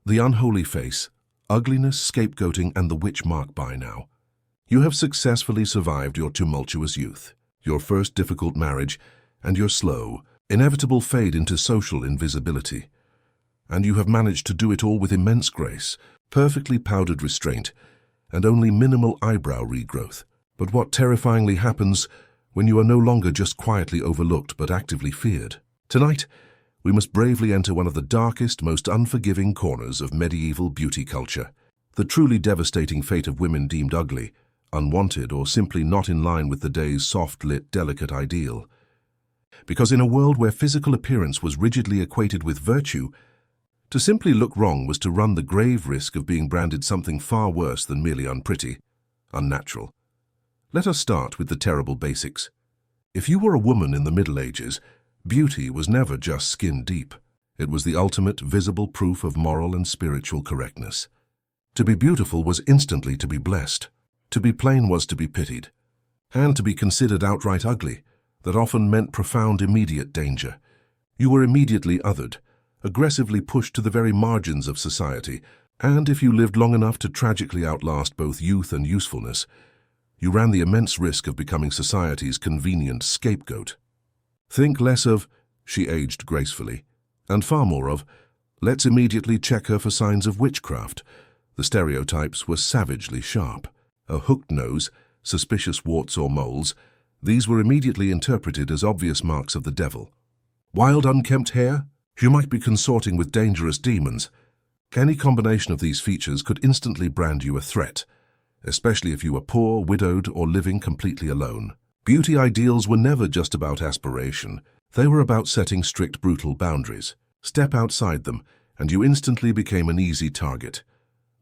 The unholy face, ugliness, scapegoating, and the witch mark by now. You have successfully survived your tumultuous youth, your first difficult marriage, and your slow, inevitable fade into social invisibility. And you have managed to do it all with immense grace, perfectly powdered restraint, and only minimal eyebrow regrowth. But what terrifyingly happens when you are no longer just quietly overlooked but actively feared? Tonight, we must bravely enter one of the darkest, most unforgiving corners of medieval beauty culture, the truly devastating fate of women deemed ugly, unwanted, or simply not in line with the day's soft-lit, delicate ideal. Because in a world where physical appearance was rigidly equated with virtue, to simply look wrong was to run the grave risk of being branded something far worse than merely unpretty, unnatural. Let us start with the terrible basics. If you were a woman in the Middle Ages, beauty was never just skin deep. It was the ultimate visible proof of moral and spiritual correctness. To be beautiful was instantly to be blessed. To be plain was to be pitied. And to be considered outright ugly, that often meant profound immediate danger. You were immediately othered, aggressively pushed to the very margins of society, and if you lived long enough to tragically outlast both youth and usefulness, you ran the immense risk of becoming society's convenient scapegoat. Think less of, "she aged gracefully," and far more of, "let's immediately check her for signs of witchcraft." The stereotypes were savagely sharp. A hooked nose, suspicious warts or moles, these were immediately interpreted as obvious marks of the devil. Wild unkempt hair? You might be consorting with dangerous demons. Any combination of these features could instantly brand you a threat, especially if you were poor, widowed, or living completely alone. Beauty ideals were never just about aspiration. They were about setting strict, brutal boundaries. Step outside them, and you instantly became an easy target.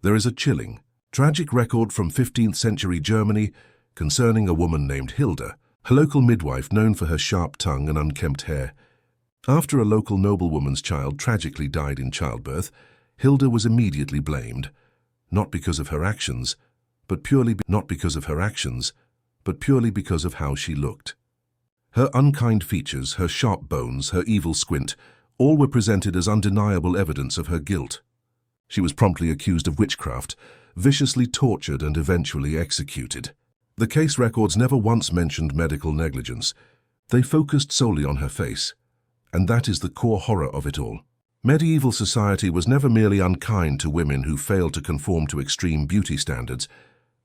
There is a chilling, tragic record from 15th century Germany concerning a woman named Hilda, a local midwife known for her sharp tongue and unkempt hair. After a local noblewoman's child tragically died in childbirth, Hilda was immediately blamed, not because of her actions, but purely because of how she looked. Her unkind features, her sharp bones, her evil squint, all were presented as undeniable evidence of her guilt. She was promptly accused of witchcraft, viciously tortured, and eventually executed. The case records never once mentioned medical negligence. They focused solely on her face. And that is the core horror of it all. Medieval society was never merely unkind to women who failed to conform to extreme beauty standards,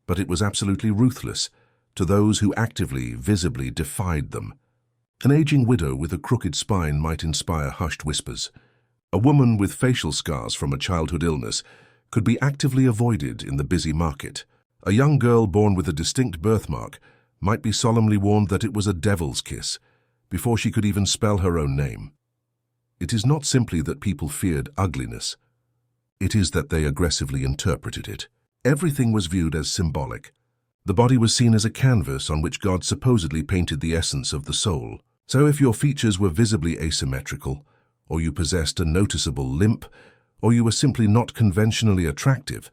but it was absolutely ruthless to those who actively, visibly defied them. An aging widow with a crooked spine might inspire hushed whispers. A woman with facial scars from a childhood illness could be actively avoided in the busy market. A young girl born with a distinct birthmark might be solemnly warned that it was a devil's kiss before she could even spell her own name. It is not simply that people feared ugliness. It is that they aggressively interpreted it. Everything was viewed as symbolic. The body was seen as a canvas on which God supposedly painted the essence of the soul. So if your features were visibly asymmetrical, or you possessed a noticeable limp, or you were simply not conventionally attractive,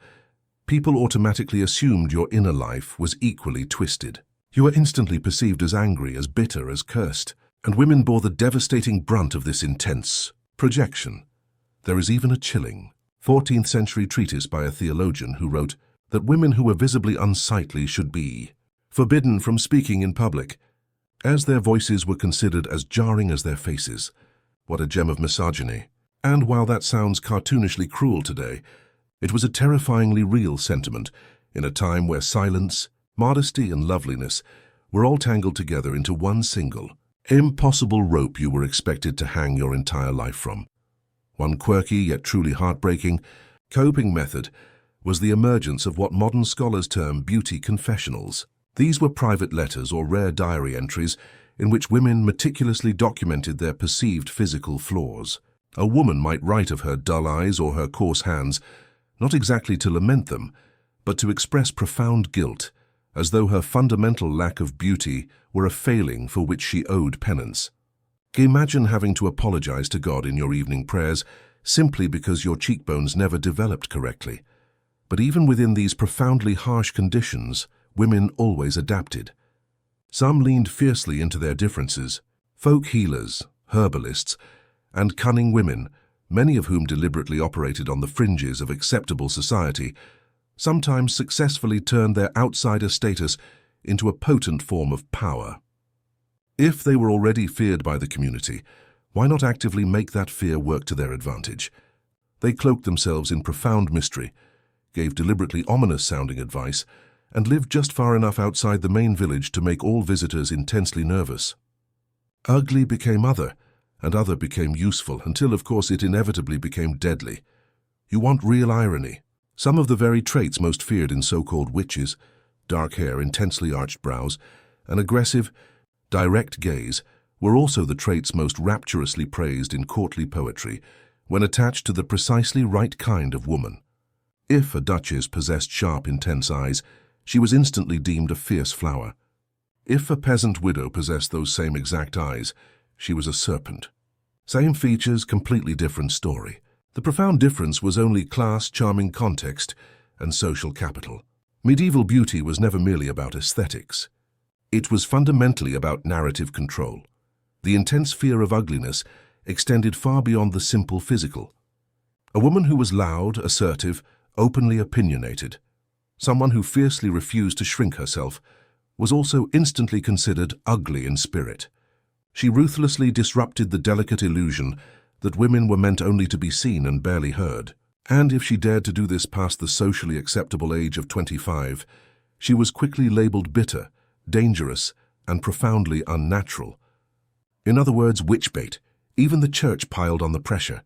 people automatically assumed your inner life was equally twisted. You were instantly perceived as angry, as bitter, as cursed. And women bore the devastating brunt of this intense projection. There is even a chilling 14th century treatise by a theologian who wrote that women who were visibly unsightly should be forbidden from speaking in public, as their voices were considered as jarring as their faces. What a gem of misogyny. And while that sounds cartoonishly cruel today, it was a terrifyingly real sentiment in a time where silence, modesty, and loveliness were all tangled together into one single, impossible rope you were expected to hang your entire life from. One quirky yet truly heartbreaking coping method was the emergence of what modern scholars term beauty confessionals. These were private letters or rare diary entries in which women meticulously documented their perceived physical flaws. A woman might write of her dull eyes or her coarse hands, not exactly to lament them, but to express profound guilt, as though her fundamental lack of beauty were a failing for which she owed penance. Imagine having to apologize to God in your evening prayers simply because your cheekbones never developed correctly. But even within these profoundly harsh conditions, women always adapted. Some leaned fiercely into their differences. Folk healers, herbalists, and cunning women many of whom deliberately operated on the fringes of acceptable society, sometimes successfully turned their outsider status into a potent form of power. If they were already feared by the community, why not actively make that fear work to their advantage? They cloaked themselves in profound mystery, gave deliberately ominous-sounding advice, and lived just far enough outside the main village to make all visitors intensely nervous. Ugly became other, and other became useful, until, of course, it inevitably became deadly. You want real irony. Some of the very traits most feared in so-called witches, dark hair, intensely arched brows, an aggressive, direct gaze, were also the traits most rapturously praised in courtly poetry when attached to the precisely right kind of woman. If a duchess possessed sharp, intense eyes, she was instantly deemed a fierce flower. If a peasant widow possessed those same exact eyes, she was a serpent. Same features, completely different story. The profound difference was only class, charming context, and social capital. Medieval beauty was never merely about aesthetics. It was fundamentally about narrative control. The intense fear of ugliness extended far beyond the simple physical. A woman who was loud, assertive, openly opinionated, someone who fiercely refused to shrink herself, was also instantly considered ugly in spirit. She ruthlessly disrupted the delicate illusion that women were meant only to be seen and barely heard. And if she dared to do this past the socially acceptable age of 25, she was quickly labeled bitter, dangerous, and profoundly unnatural. In other words, witch-bait. Even the church piled on the pressure.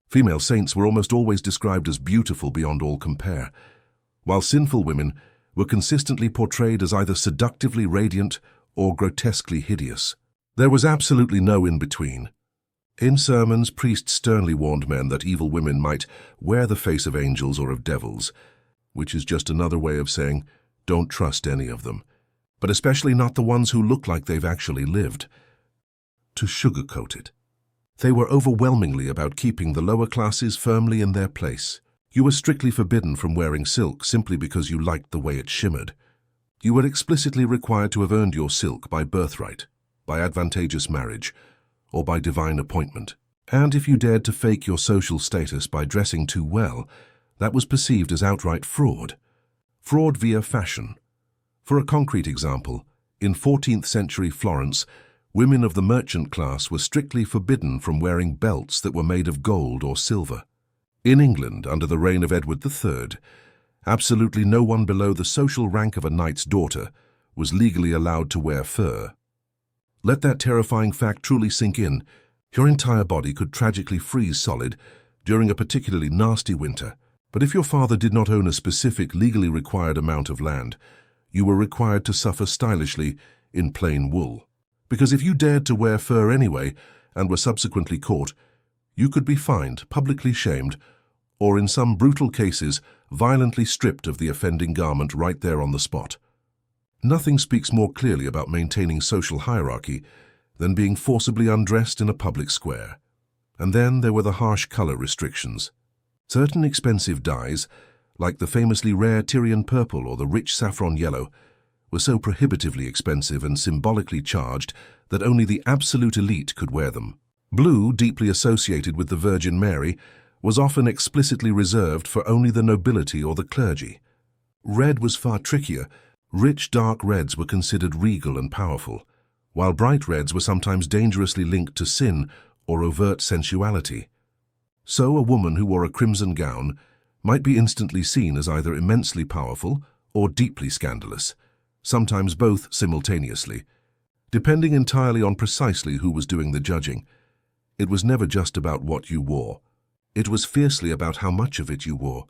Female saints were almost always described as beautiful beyond all compare, while sinful women were consistently portrayed as either seductively radiant or grotesquely hideous. There was absolutely no in-between. In sermons, priests sternly warned men that evil women might wear the face of angels or of devils, which is just another way of saying, don't trust any of them, but especially not the ones who look like they've actually lived. To sugarcoat it, they were overwhelmingly about keeping the lower classes firmly in their place. You were strictly forbidden from wearing silk simply because you liked the way it shimmered. You were explicitly required to have earned your silk by birthright, by advantageous marriage, or by divine appointment. And if you dared to fake your social status by dressing too well, that was perceived as outright fraud. Fraud via fashion. For a concrete example, in 14th century Florence, women of the merchant class were strictly forbidden from wearing belts that were made of gold or silver. In England, under the reign of Edward III, absolutely no one below the social rank of a knight's daughter was legally allowed to wear fur. Let that terrifying fact truly sink in. Your entire body could tragically freeze solid during a particularly nasty winter. But if your father did not own a specific legally required amount of land, you were required to suffer stylishly in plain wool. Because if you dared to wear fur anyway and were subsequently caught, you could be fined, publicly shamed, or in some brutal cases, violently stripped of the offending garment right there on the spot. Nothing speaks more clearly about maintaining social hierarchy than being forcibly undressed in a public square. And then there were the harsh color restrictions. Certain expensive dyes, like the famously rare Tyrian purple or the rich saffron yellow, were so prohibitively expensive and symbolically charged that only the absolute elite could wear them. Blue, deeply associated with the Virgin Mary, was often explicitly reserved for only the nobility or the clergy. Red was far trickier. Rich, dark reds were considered regal and powerful, while bright reds were sometimes dangerously linked to sin or overt sensuality. So a woman who wore a crimson gown might be instantly seen as either immensely powerful or deeply scandalous, sometimes both simultaneously, depending entirely on precisely who was doing the judging. It was never just about what you wore. It was fiercely about how much of it you wore.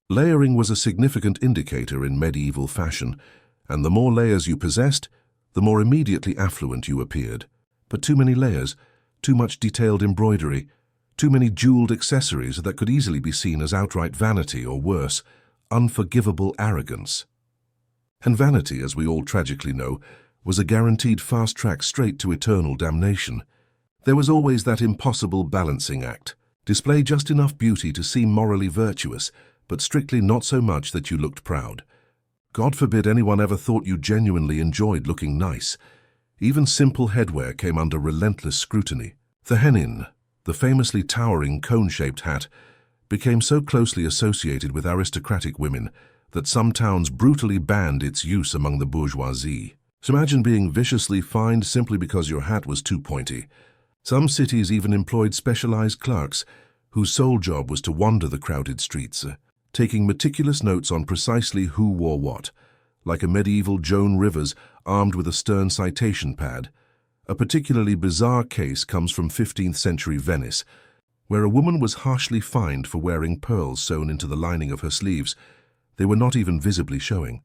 Layering was a significant indicator in medieval fashion, and the more layers you possessed, the more immediately affluent you appeared. But too many layers, too much detailed embroidery, too many jeweled accessories that could easily be seen as outright vanity or worse, unforgivable arrogance. And vanity, as we all tragically know, was a guaranteed fast track straight to eternal damnation. There was always that impossible balancing act. Display just enough beauty to seem morally virtuous, but strictly not so much that you looked proud. God forbid anyone ever thought you genuinely enjoyed looking nice. Even simple headwear came under relentless scrutiny. The hennin, The famously towering cone-shaped hat became so closely associated with aristocratic women that some towns brutally banned its use among the bourgeoisie. So imagine being viciously fined simply because your hat was too pointy. Some cities even employed specialized clerks whose sole job was to wander the crowded streets, taking meticulous notes on precisely who wore what, like a medieval Joan Rivers armed with a stern citation pad. A particularly bizarre case comes from 15th century Venice, where a woman was harshly fined for wearing pearls sewn into the lining of her sleeves. They were not even visibly showing.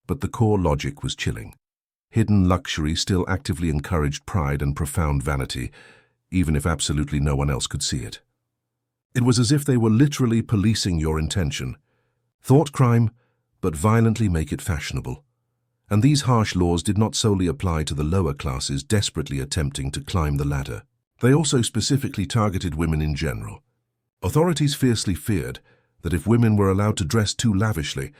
But the core logic was chilling. Hidden luxury still actively encouraged pride and profound vanity, even if absolutely no one else could see it. It was as if they were literally policing your intention. Thought crime, but violently make it fashionable. And these harsh laws did not solely apply to the lower classes desperately attempting to climb the ladder. They also specifically targeted women in general. Authorities fiercely feared that if women were allowed to dress too lavishly,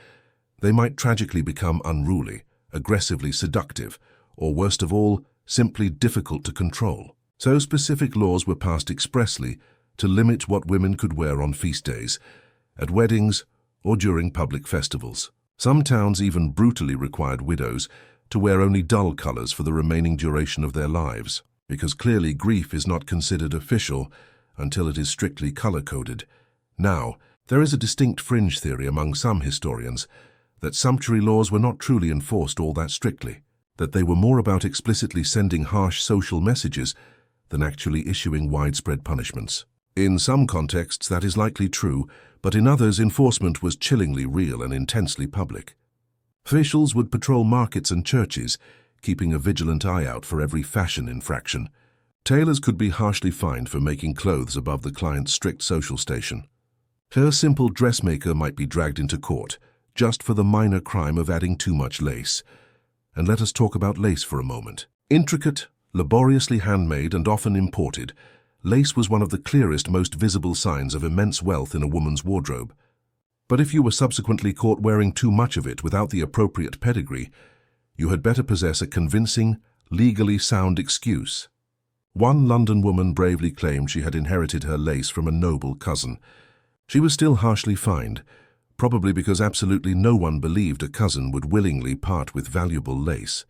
they might tragically become unruly, aggressively seductive, or worst of all, simply difficult to control. So specific laws were passed expressly to limit what women could wear on feast days, at weddings, or during public festivals. Some towns even brutally required widows to wear only dull colors for the remaining duration of their lives, because clearly grief is not considered official until it is strictly color-coded. Now, there is a distinct fringe theory among some historians that sumptuary laws were not truly enforced all that strictly, that they were more about explicitly sending harsh social messages than actually issuing widespread punishments. In some contexts, that is likely true, but in others, enforcement was chillingly real and intensely public. Officials would patrol markets and churches, keeping a vigilant eye out for every fashion infraction. Tailors could be harshly fined for making clothes above the client's strict social station. Her simple dressmaker might be dragged into court, just for the minor crime of adding too much lace. And let us talk about lace for a moment. Intricate, laboriously handmade, and often imported, lace was one of the clearest, most visible signs of immense wealth in a woman's wardrobe. But if you were subsequently caught wearing too much of it without the appropriate pedigree, you had better possess a convincing, legally sound excuse. One London woman bravely claimed she had inherited her lace from a noble cousin. She was still harshly fined, probably because absolutely no one believed a cousin would willingly part with valuable lace.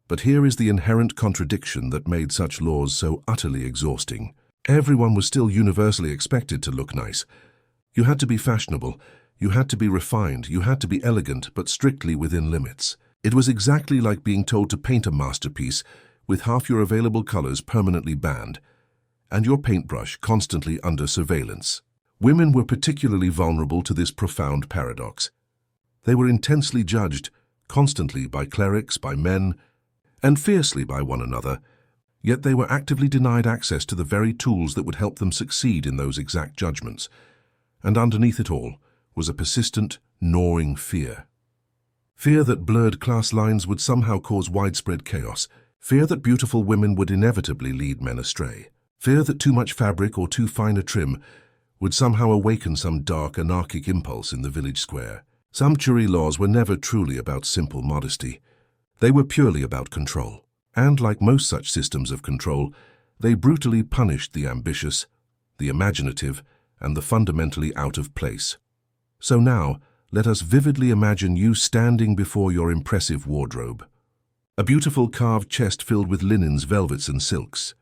But here is the inherent contradiction that made such laws so utterly exhausting. Everyone was still universally expected to look nice. You had to be fashionable, you had to be refined, you had to be elegant, but strictly within limits. It was exactly like being told to paint a masterpiece with half your available colors permanently banned, and your paintbrush constantly under surveillance. Women were particularly vulnerable to this profound paradox. They were intensely judged, constantly by clerics, by men, and fiercely by one another, yet they were actively denied access to the very tools that would help them succeed in those exact judgments. And underneath it all was a persistent, gnawing fear. Fear that blurred class lines would somehow cause widespread chaos. Fear that beautiful women would inevitably lead men astray. Fear that too much fabric or too fine a trim would somehow awaken some dark, anarchic impulse in the village square. Sumptuary laws were never truly about simple modesty. They were purely about control. And like most such systems of control, they brutally punished the ambitious, the imaginative, and the fundamentally out of place. So now, let us vividly imagine you standing before your impressive wardrobe. A beautiful carved chest filled with linens, velvets, and silks.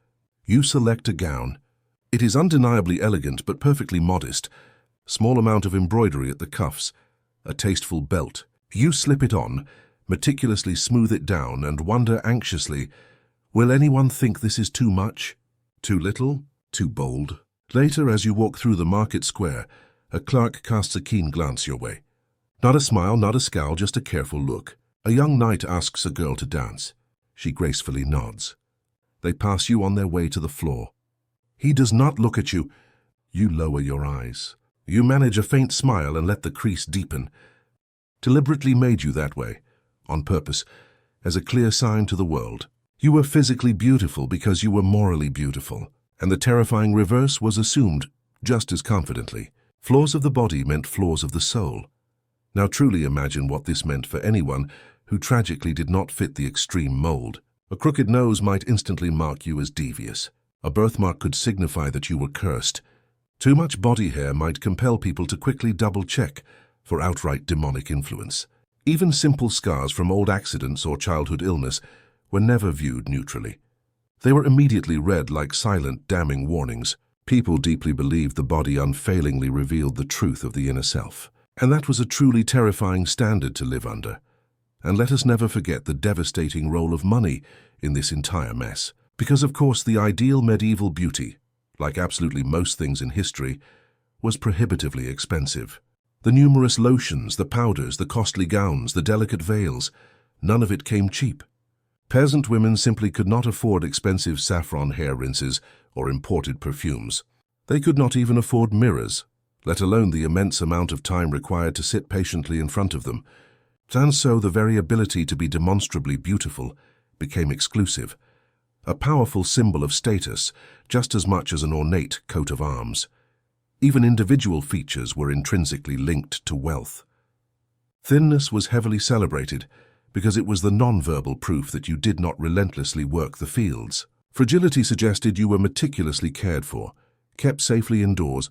You select a gown. It is undeniably elegant but perfectly modest. Small amount of embroidery at the cuffs, a tasteful belt. You slip it on, meticulously smooth it down, and wonder anxiously, will anyone think this is too much? Too little? Too bold? Later, as you walk through the market square, a clerk casts a keen glance your way. Not a smile, not a scowl, just a careful look. A young knight asks a girl to dance. She gracefully nods. They pass you on their way to the floor. He does not look at you. You lower your eyes. You manage a faint smile and let the crease deepen. Deliberately made you that way, on purpose, as a clear sign to the world. You were physically beautiful because you were morally beautiful, and the terrifying reverse was assumed just as confidently. Flaws of the body meant flaws of the soul. Now truly imagine what this meant for anyone who tragically did not fit the extreme mold. A crooked nose might instantly mark you as devious. A birthmark could signify that you were cursed. Too much body hair might compel people to quickly double-check for outright demonic influence. Even simple scars from old accidents or childhood illness were never viewed neutrally. They were immediately read like silent, damning warnings. People deeply believed the body unfailingly revealed the truth of the inner self. And that was a truly terrifying standard to live under. And let us never forget the devastating role of money in this entire mess. Because, of course, the ideal medieval beauty, like absolutely most things in history, was prohibitively expensive. The numerous lotions, the powders, the costly gowns, the delicate veils, none of it came cheap. Peasant women simply could not afford expensive saffron hair rinses or imported perfumes. They could not even afford mirrors, let alone the immense amount of time required to sit patiently in front of them. And so the very ability to be demonstrably beautiful became exclusive, a powerful symbol of status just as much as an ornate coat of arms. Even individual features were intrinsically linked to wealth. Thinness was heavily celebrated because it was the non-verbal proof that you did not relentlessly work the fields. Fragility suggested you were meticulously cared for, kept safely indoors,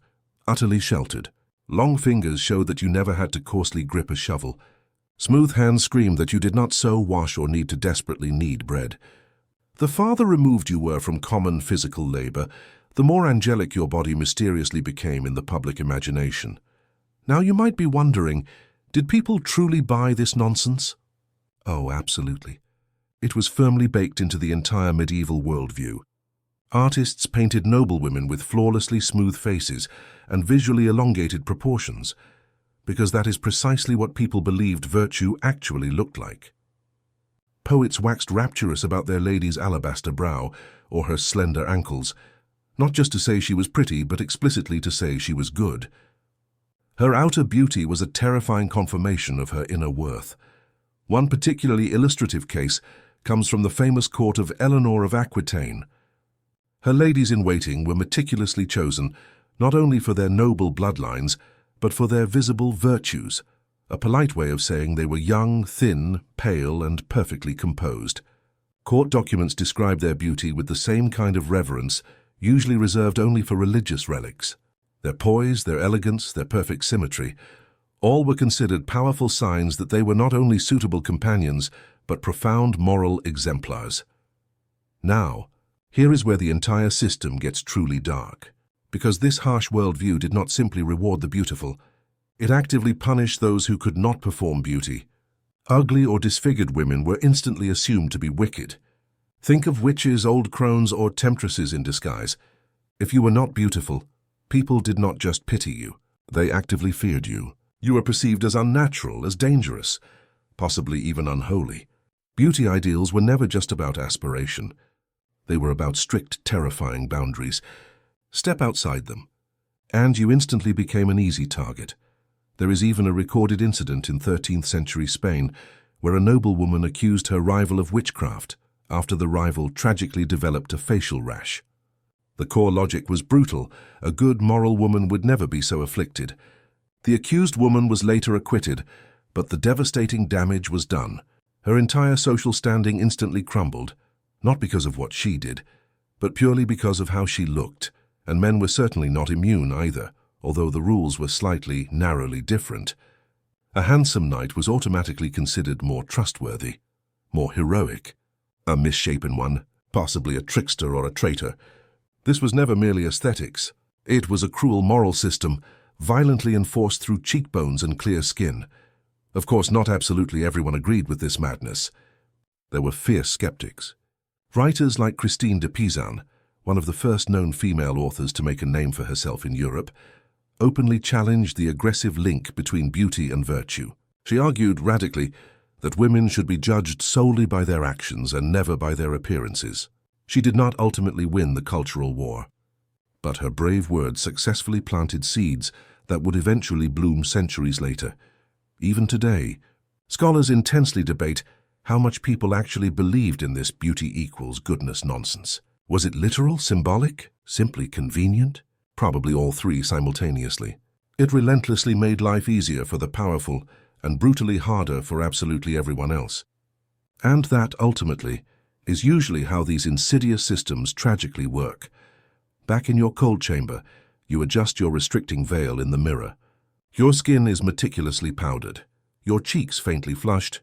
utterly sheltered. Long fingers showed that you never had to coarsely grip a shovel. Smooth hands screamed that you did not sew, wash, or need to desperately knead bread. The farther removed you were from common physical labor, the more angelic your body mysteriously became in the public imagination. Now you might be wondering, did people truly buy this nonsense? Oh, absolutely. It was firmly baked into the entire medieval worldview. Artists painted noblewomen with flawlessly smooth faces and visually elongated proportions, because that is precisely what people believed virtue actually looked like. Poets waxed rapturous about their lady's alabaster brow or her slender ankles, not just to say she was pretty, but explicitly to say she was good. Her outer beauty was a terrifying confirmation of her inner worth. One particularly illustrative case comes from the famous court of Eleanor of Aquitaine. Her ladies-in-waiting were meticulously chosen not only for their noble bloodlines, but for their visible virtues, a polite way of saying they were young, thin, pale, and perfectly composed. Court documents describe their beauty with the same kind of reverence usually reserved only for religious relics. Their poise, their elegance, their perfect symmetry, all were considered powerful signs that they were not only suitable companions, but profound moral exemplars. Now, here is where the entire system gets truly dark. Because this harsh worldview did not simply reward the beautiful, it actively punished those who could not perform beauty. Ugly or disfigured women were instantly assumed to be wicked. Think of witches, old crones, or temptresses in disguise. If you were not beautiful, people did not just pity you, they actively feared you. You were perceived as unnatural, as dangerous, possibly even unholy. Beauty ideals were never just about aspiration. They were about strict, terrifying boundaries. Step outside them, and you instantly became an easy target. There is even a recorded incident in 13th century Spain where a noblewoman accused her rival of witchcraft after the rival tragically developed a facial rash. The core logic was brutal. A good moral woman would never be so afflicted. The accused woman was later acquitted, but the devastating damage was done. Her entire social standing instantly crumbled, not because of what she did, but purely because of how she looked. And men were certainly not immune either, although the rules were slightly, narrowly different. A handsome knight was automatically considered more trustworthy, more heroic. A misshapen one, possibly a trickster or a traitor. This was never merely aesthetics. It was a cruel moral system, violently enforced through cheekbones and clear skin. Of course, not absolutely everyone agreed with this madness. There were fierce skeptics. Writers like Christine de Pizan, one of the first known female authors to make a name for herself in Europe, openly challenged the aggressive link between beauty and virtue. She argued radically that women should be judged solely by their actions and never by their appearances. She did not ultimately win the cultural war, but her brave words successfully planted seeds that would eventually bloom centuries later. Even today, scholars intensely debate how much people actually believed in this beauty equals goodness nonsense. Was it literal, symbolic, simply convenient? Probably all three simultaneously. It relentlessly made life easier for the powerful and brutally harder for absolutely everyone else. And that, ultimately, is usually how these insidious systems tragically work. Back in your cold chamber, you adjust your restricting veil in the mirror. Your skin is meticulously powdered, your cheeks faintly flushed,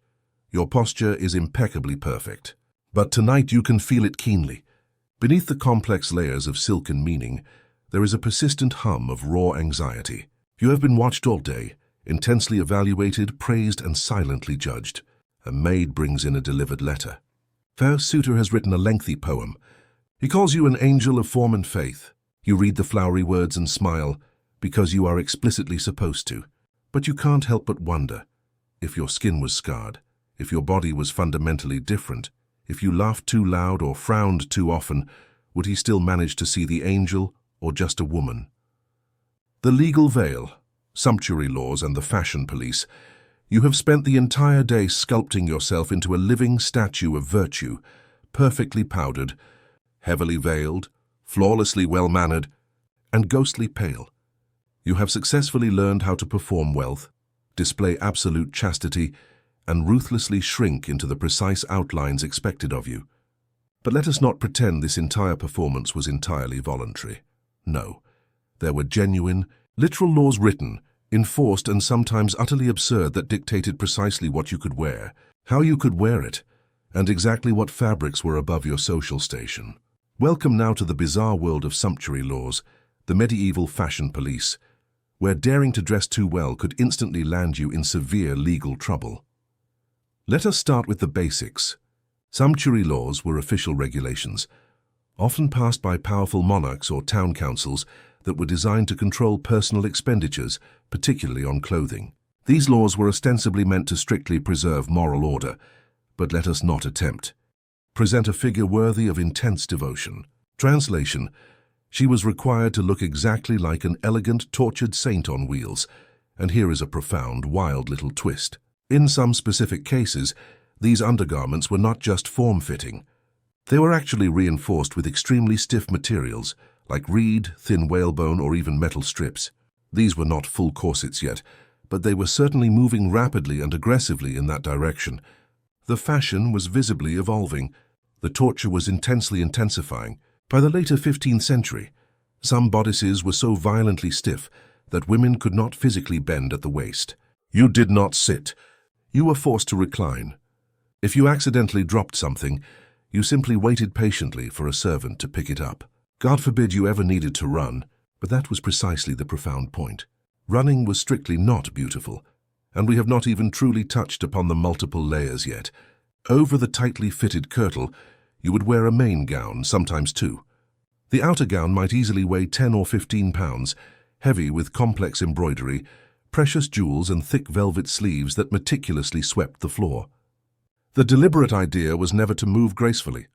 your posture is impeccably perfect. But tonight you can feel it keenly. Beneath the complex layers of silken meaning, there is a persistent hum of raw anxiety. You have been watched all day, intensely evaluated, praised, and silently judged. A maid brings in a delivered letter. Fair suitor has written a lengthy poem. He calls you an angel of form and faith. You read the flowery words and smile, because you are explicitly supposed to. But you can't help but wonder, if your skin was scarred, if your body was fundamentally different, if you laughed too loud or frowned too often, would he still manage to see the angel or just a woman? The legal veil, sumptuary laws, and the fashion police. You have spent the entire day sculpting yourself into a living statue of virtue, perfectly powdered, heavily veiled, flawlessly well-mannered, and ghostly pale. You have successfully learned how to perform wealth, display absolute chastity, and ruthlessly shrink into the precise outlines expected of you. But let us not pretend this entire performance was entirely voluntary. No, there were genuine, literal laws written, enforced, and sometimes utterly absurd that dictated precisely what you could wear, how you could wear it, and exactly what fabrics were above your social station. Welcome now to the bizarre world of sumptuary laws, the medieval fashion police, where daring to dress too well could instantly land you in severe legal trouble. Let us start with the basics. Sumptuary laws were official regulations, often passed by powerful monarchs or town councils, that were designed to control personal expenditures, particularly on clothing. These laws were ostensibly meant to strictly preserve moral order, but let us not attempt. Present a figure worthy of intense devotion. Translation: she was required to look exactly like an elegant, tortured saint on wheels, and here is a profound, wild little twist. In some specific cases, these undergarments were not just form-fitting. They were actually reinforced with extremely stiff materials, like reed, thin whalebone, or even metal strips. These were not full corsets yet, but they were certainly moving rapidly and aggressively in that direction. The fashion was visibly evolving. The torture was intensely intensifying. By the later 15th century, some bodices were so violently stiff that women could not physically bend at the waist. You did not sit. You were forced to recline. If you accidentally dropped something, you simply waited patiently for a servant to pick it up. God forbid you ever needed to run, but that was precisely the profound point. Running was strictly not beautiful, and we have not even truly touched upon the multiple layers yet. Over the tightly fitted kirtle, you would wear a main gown, sometimes two. The outer gown might easily weigh 10 or 15 pounds, heavy with complex embroidery, precious jewels, and thick velvet sleeves that meticulously swept the floor. The deliberate idea was never to move gracefully.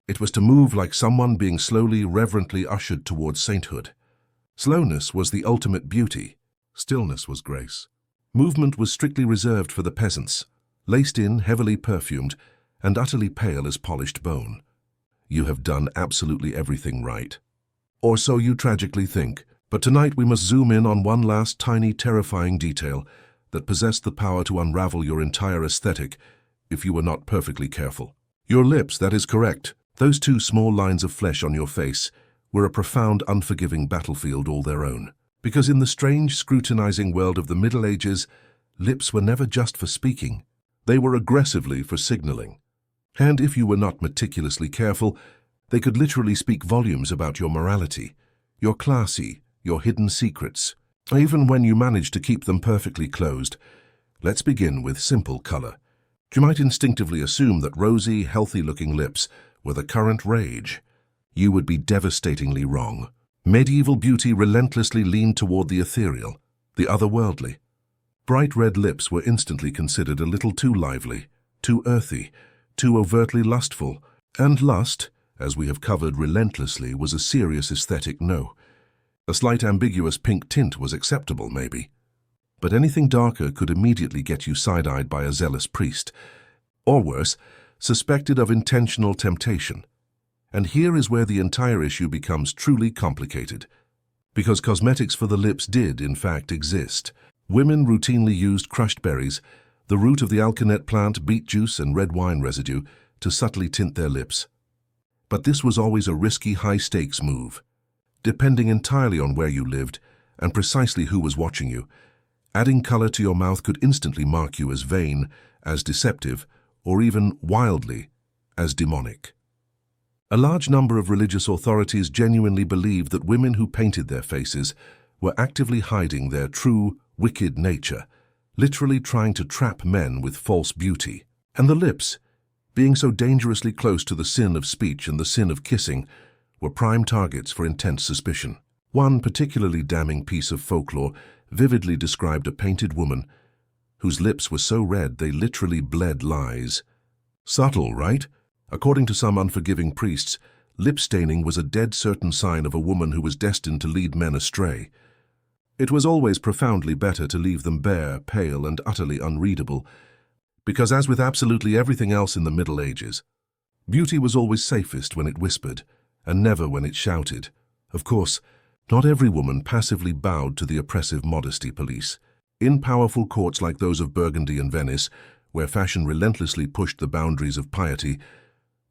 It was to move like someone being slowly, reverently ushered towards sainthood. Slowness was the ultimate beauty. Stillness was grace. Movement was strictly reserved for the peasants, laced in, heavily perfumed, and utterly pale as polished bone. You have done absolutely everything right. Or so you tragically think. But tonight we must zoom in on one last tiny, terrifying detail that possessed the power to unravel your entire aesthetic if you were not perfectly careful. Your lips, that is correct. Those two small lines of flesh on your face were a profound, unforgiving battlefield all their own. Because in the strange, scrutinizing world of the Middle Ages, lips were never just for speaking. They were aggressively for signaling. And if you were not meticulously careful, they could literally speak volumes about your morality, your classy, your hidden secrets, even when you managed to keep them perfectly closed. Let's begin with simple color. You might instinctively assume that rosy, healthy-looking lips were the current rage. You would be devastatingly wrong. Medieval beauty relentlessly leaned toward the ethereal, the otherworldly. Bright red lips were instantly considered a little too lively, too earthy, too overtly lustful, and lust, as we have covered relentlessly, was a serious aesthetic no. A slight ambiguous pink tint was acceptable, maybe. But anything darker could immediately get you side-eyed by a zealous priest, or worse, suspected of intentional temptation. And here is where the entire issue becomes truly complicated. Because cosmetics for the lips did, in fact, exist. Women routinely used crushed berries, the root of the alkanet plant, beet juice, and red wine residue to subtly tint their lips. But this was always a risky, high-stakes move. depending entirely on where you lived and precisely who was watching you. Adding color to your mouth could instantly mark you as vain, as deceptive, or even wildly as demonic. A large number of religious authorities genuinely believed that women who painted their faces were actively hiding their true, wicked nature, literally trying to trap men with false beauty. And the lips, being so dangerously close to the sin of speech and the sin of kissing, were prime targets for intense suspicion. One particularly damning piece of folklore vividly described a painted woman whose lips were so red they literally bled lies. Subtle, right? According to some unforgiving priests, lip staining was a dead certain sign of a woman who was destined to lead men astray. It was always profoundly better to leave them bare, pale, and utterly unreadable, because as with absolutely everything else in the Middle Ages, beauty was always safest when it whispered, and never when it shouted. Of course, not every woman passively bowed to the oppressive modesty police. In powerful courts like those of Burgundy and Venice, where fashion relentlessly pushed the boundaries of piety,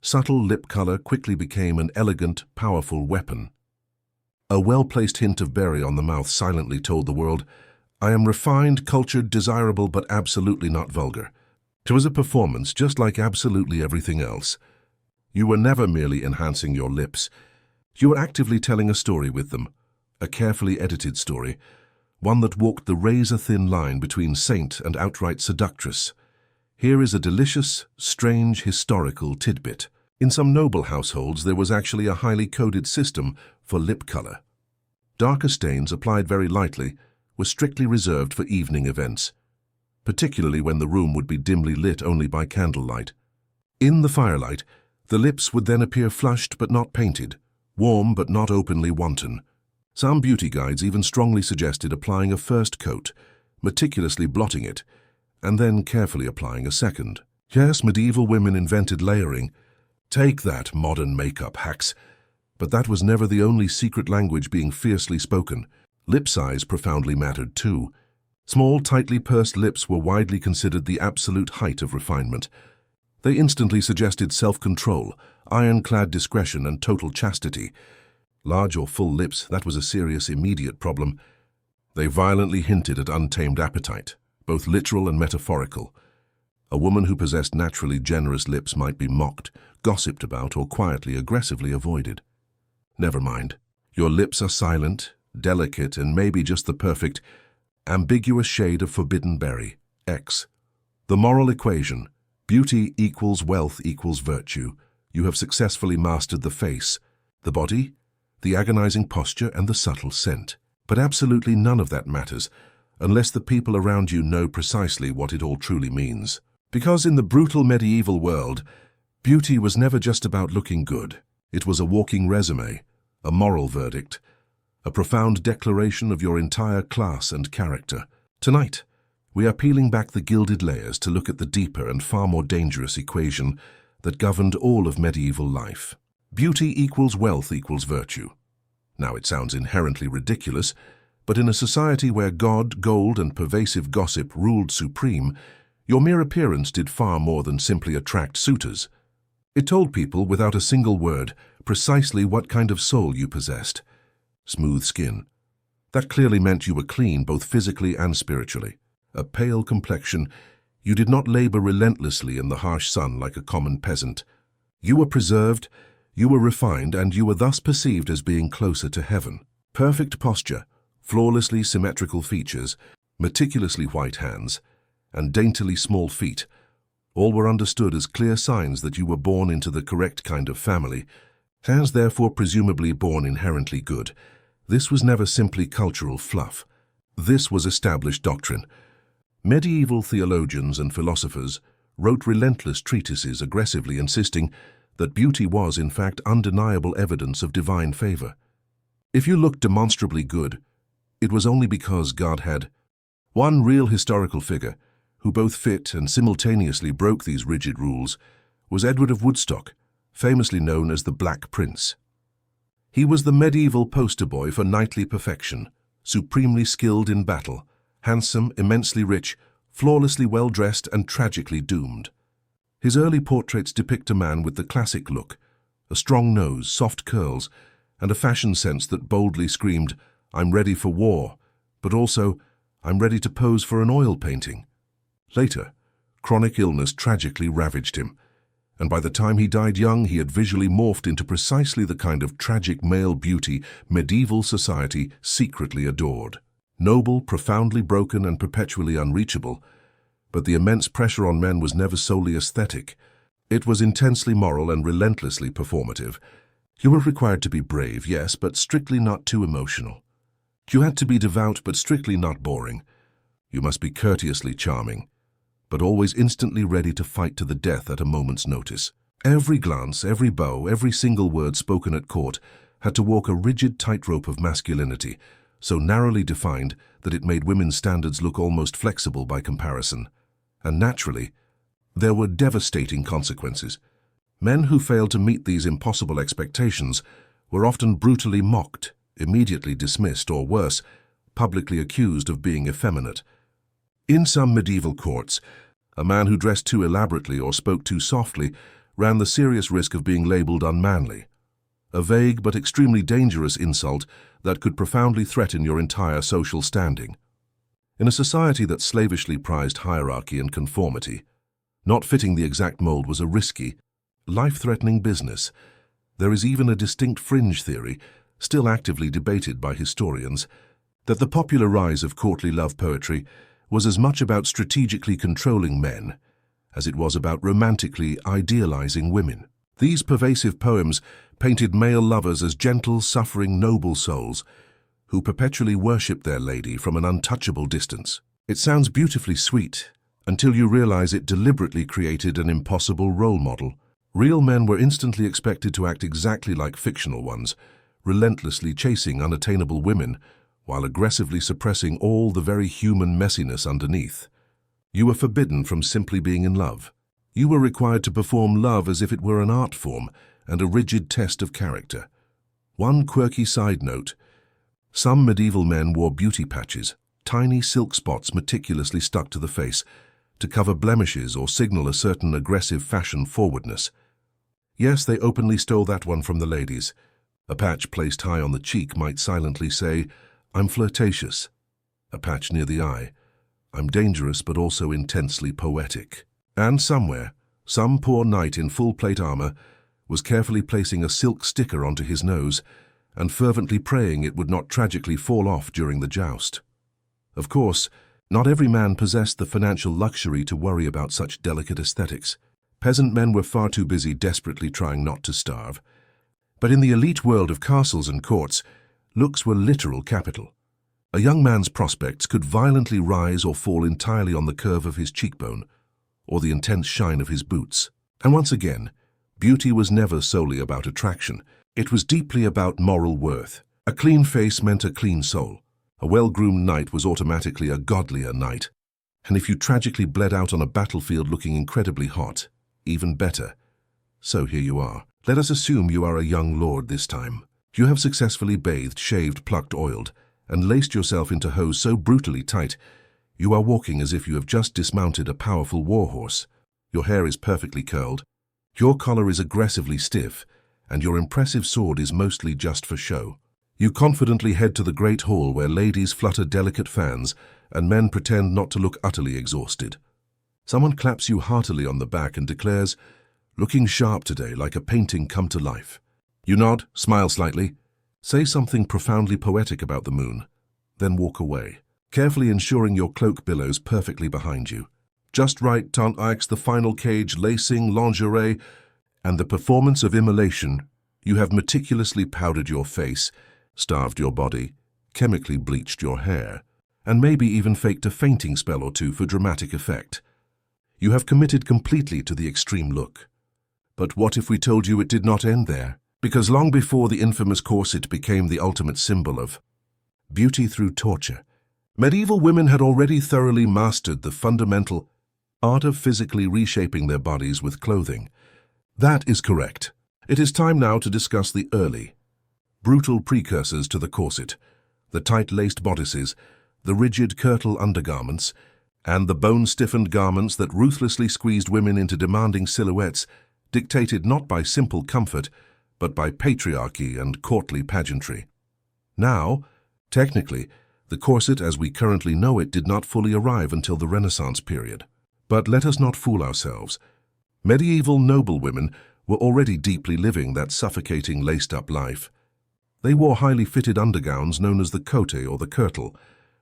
subtle lip color quickly became an elegant, powerful weapon. A well-placed hint of berry on the mouth silently told the world, "I am refined, cultured, desirable, but absolutely not vulgar." It was a performance just like absolutely everything else. You were never merely enhancing your lips. You were actively telling a story with them, a carefully edited story, one that walked the razor-thin line between saint and outright seductress. Here is a delicious, strange, historical tidbit. In some noble households, there was actually a highly coded system for lip color. Darker stains, applied very lightly, were strictly reserved for evening events, particularly when the room would be dimly lit only by candlelight. In the firelight, the lips would then appear flushed but not painted, warm but not openly wanton. Some beauty guides even strongly suggested applying a first coat, meticulously blotting it, and then carefully applying a second. Yes, medieval women invented layering. Take that, modern makeup hacks. But that was never the only secret language being fiercely spoken. Lip size profoundly mattered too. Small, tightly pursed lips were widely considered the absolute height of refinement. They instantly suggested self-control, ironclad discretion, and total chastity. Large or full lips, that was a serious, immediate problem. They violently hinted at untamed appetite, both literal and metaphorical. A woman who possessed naturally generous lips might be mocked, gossiped about, or quietly, aggressively avoided. Never mind. Your lips are silent, delicate, and maybe just the perfect, ambiguous shade of forbidden berry. X. The moral equation. Beauty equals wealth equals virtue. You have successfully mastered the face, the body, the agonizing posture, and the subtle scent. But absolutely none of that matters, unless the people around you know precisely what it all truly means. Because in the brutal medieval world, beauty was never just about looking good. It was a walking resume, a moral verdict, a profound declaration of your entire class and character. Tonight, we are peeling back the gilded layers to look at the deeper and far more dangerous equation that governed all of medieval life. Beauty equals wealth equals virtue. Now, it sounds inherently ridiculous, but in a society where God, gold, and pervasive gossip ruled supreme, your mere appearance did far more than simply attract suitors. It told people, without a single word, precisely what kind of soul you possessed. Smooth skin. That clearly meant you were clean, both physically and spiritually. A pale complexion. You did not labor relentlessly in the harsh sun like a common peasant. You were preserved, you were refined, and you were thus perceived as being closer to heaven. Perfect posture, flawlessly symmetrical features, meticulously white hands, and daintily small feet, all were understood as clear signs that you were born into the correct kind of family, and therefore presumably born inherently good. This was never simply cultural fluff. This was established doctrine. Medieval theologians and philosophers wrote relentless treatises aggressively insisting that beauty was, in fact, undeniable evidence of divine favor. If you looked demonstrably good, it was only because God had. One real historical figure, who both fit and simultaneously broke these rigid rules, was Edward of Woodstock, famously known as the Black Prince. He was the medieval poster boy for knightly perfection, supremely skilled in battle, handsome, immensely rich, flawlessly well-dressed, and tragically doomed. His early portraits depict a man with the classic look, a strong nose, soft curls, and a fashion sense that boldly screamed, "I'm ready for war," but also, "I'm ready to pose for an oil painting." Later, chronic illness tragically ravaged him, and by the time he died young, he had visually morphed into precisely the kind of tragic male beauty medieval society secretly adored. Noble, profoundly broken, and perpetually unreachable, but the immense pressure on men was never solely aesthetic. It was intensely moral and relentlessly performative. You were required to be brave, yes, but strictly not too emotional. You had to be devout, but strictly not boring. You must be courteously charming, but always instantly ready to fight to the death at a moment's notice. Every glance, every bow, every single word spoken at court had to walk a rigid tightrope of masculinity, so narrowly defined that it made women's standards look almost flexible by comparison. And naturally, there were devastating consequences. Men who failed to meet these impossible expectations were often brutally mocked, immediately dismissed, or worse, publicly accused of being effeminate. In some medieval courts, a man who dressed too elaborately or spoke too softly ran the serious risk of being labeled unmanly, a vague but extremely dangerous insult that could profoundly threaten your entire social standing. In a society that slavishly prized hierarchy and conformity, not fitting the exact mold was a risky, life-threatening business. There is even a distinct fringe theory, still actively debated by historians, that the popular rise of courtly love poetry was as much about strategically controlling men as it was about romantically idealizing women. These pervasive poems painted male lovers as gentle, suffering, noble souls who perpetually worshipped their lady from an untouchable distance. It sounds beautifully sweet until you realize it deliberately created an impossible role model. Real men were instantly expected to act exactly like fictional ones, relentlessly chasing unattainable women while aggressively suppressing all the very human messiness underneath. You were forbidden from simply being in love. You were required to perform love as if it were an art form and a rigid test of character. One quirky side note: some medieval men wore beauty patches, tiny silk spots meticulously stuck to the face, to cover blemishes or signal a certain aggressive fashion forwardness. Yes, they openly stole that one from the ladies. A patch placed high on the cheek might silently say, "I'm flirtatious." A patch near the eye, "I'm dangerous but also intensely poetic." And somewhere, some poor knight in full plate armor was carefully placing a silk sticker onto his nose and fervently praying it would not tragically fall off during the joust. Of course, not every man possessed the financial luxury to worry about such delicate aesthetics. Peasant men were far too busy desperately trying not to starve. But in the elite world of castles and courts, looks were literal capital. A young man's prospects could violently rise or fall entirely on the curve of his cheekbone or the intense shine of his boots. And once again, beauty was never solely about attraction. It was deeply about moral worth. A clean face meant a clean soul. A well-groomed knight was automatically a godlier knight. And if you tragically bled out on a battlefield looking incredibly hot, even better. So here you are. Let us assume you are a young lord this time. You have successfully bathed, shaved, plucked, oiled, and laced yourself into hose so brutally tight, you are walking as if you have just dismounted a powerful warhorse. Your hair is perfectly curled, your collar is aggressively stiff, and your impressive sword is mostly just for show. You confidently head to the great hall where ladies flutter delicate fans and men pretend not to look utterly exhausted. Someone claps you heartily on the back and declares, "Looking sharp today, like a painting come to life." You nod, smile slightly, say something profoundly poetic about the moon, then walk away, carefully ensuring your cloak billows perfectly behind you. Just right, tant Ix, the final cage, lacing, lingerie, and the performance of immolation. You have meticulously powdered your face, starved your body, chemically bleached your hair, and maybe even faked a fainting spell or two for dramatic effect. You have committed completely to the extreme look. But what if we told you it did not end there? Because long before the infamous corset became the ultimate symbol of beauty through torture, medieval women had already thoroughly mastered the fundamental art of physically reshaping their bodies with clothing. That is correct. It is time now to discuss the early, brutal precursors to the corset, the tight-laced bodices, the rigid kirtle undergarments, and the bone-stiffened garments that ruthlessly squeezed women into demanding silhouettes, dictated not by simple comfort, but by patriarchy and courtly pageantry. Now, technically, the corset as we currently know it did not fully arrive until the Renaissance period. But let us not fool ourselves. Medieval noblewomen were already deeply living that suffocating laced-up life. They wore highly fitted undergowns known as the cote or the kirtle,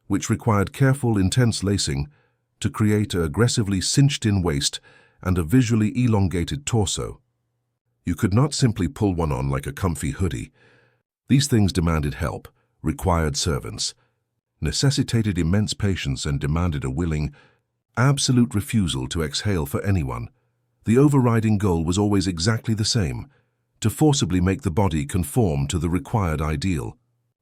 which required careful, intense lacing to create an aggressively cinched-in waist and a visually elongated torso. You could not simply pull one on like a comfy hoodie. These things demanded help, required servants, necessitated immense patience, and demanded a willing, absolute refusal to exhale for anyone. The overriding goal was always exactly the same: to forcibly make the body conform to the required ideal.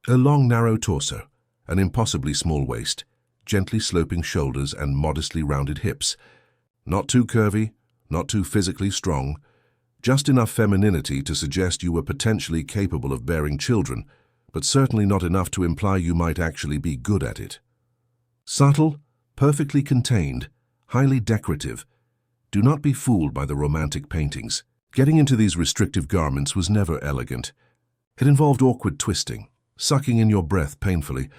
A long, narrow torso, an impossibly small waist, gently sloping shoulders, and modestly rounded hips. Not too curvy, not too physically strong, just enough femininity to suggest you were potentially capable of bearing children, but certainly not enough to imply you might actually be good at it. Subtle, perfectly contained, highly decorative. Do not be fooled by the romantic paintings. Getting into these restrictive garments was never elegant. It involved awkward twisting, sucking in your breath painfully,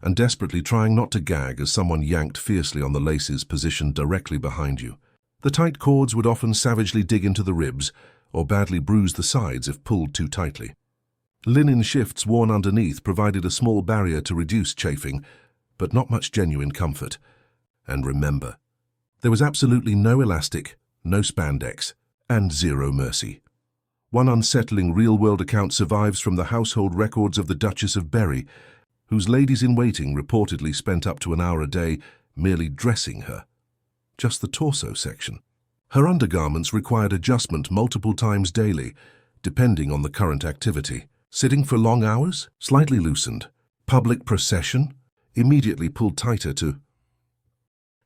and desperately trying not to gag as someone yanked fiercely on the laces positioned directly behind you. The tight cords would often savagely dig into the ribs or badly bruise the sides if pulled too tightly. Linen shifts worn underneath provided a small barrier to reduce chafing, but not much genuine comfort. And remember, there was absolutely no elastic, no spandex, and zero mercy. One unsettling real-world account survives from the household records of the Duchess of Berry, whose ladies-in-waiting reportedly spent up to an hour a day merely dressing her. Just the torso section. Her undergarments required adjustment multiple times daily, depending on the current activity. Sitting for long hours, slightly loosened. Public procession, immediately pulled tighter to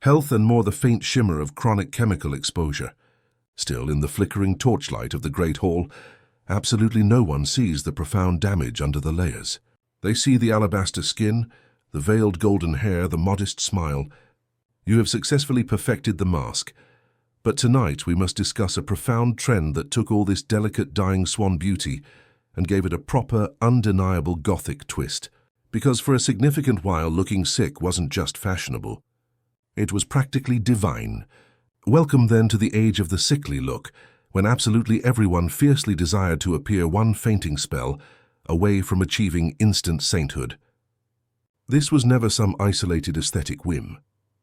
health and more the faint shimmer of chronic chemical exposure. Still, in the flickering torchlight of the Great Hall, absolutely no one sees the profound damage under the layers. They see the alabaster skin, the veiled golden hair, the modest smile. You have successfully perfected the mask. But tonight we must discuss a profound trend that took all this delicate dying swan beauty and gave it a proper, undeniable Gothic twist. Because for a significant while looking sick wasn't just fashionable. It was practically divine. Welcome then to the age of the sickly look, when absolutely everyone fiercely desired to appear one fainting spell away from achieving instant sainthood. This was never some isolated aesthetic whim.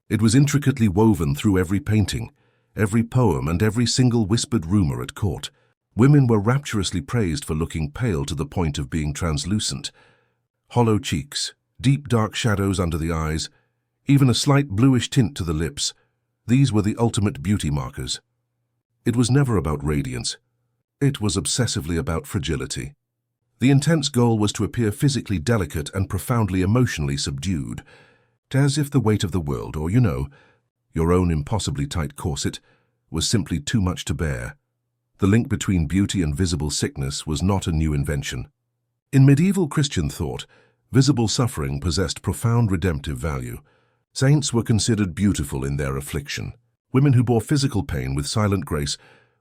It was intricately woven through every painting, every poem, and every single whispered rumor at court. Women were rapturously praised for looking pale to the point of being translucent. Hollow cheeks, deep dark shadows under the eyes, even a slight bluish tint to the lips. These were the ultimate beauty markers. It was never about radiance. It was obsessively about fragility. The intense goal was to appear physically delicate and profoundly emotionally subdued, as if the weight of the world, or, your own impossibly tight corset, was simply too much to bear. The link between beauty and visible sickness was not a new invention. In medieval Christian thought, visible suffering possessed profound redemptive value. Saints were considered beautiful in their affliction. Women who bore physical pain with silent grace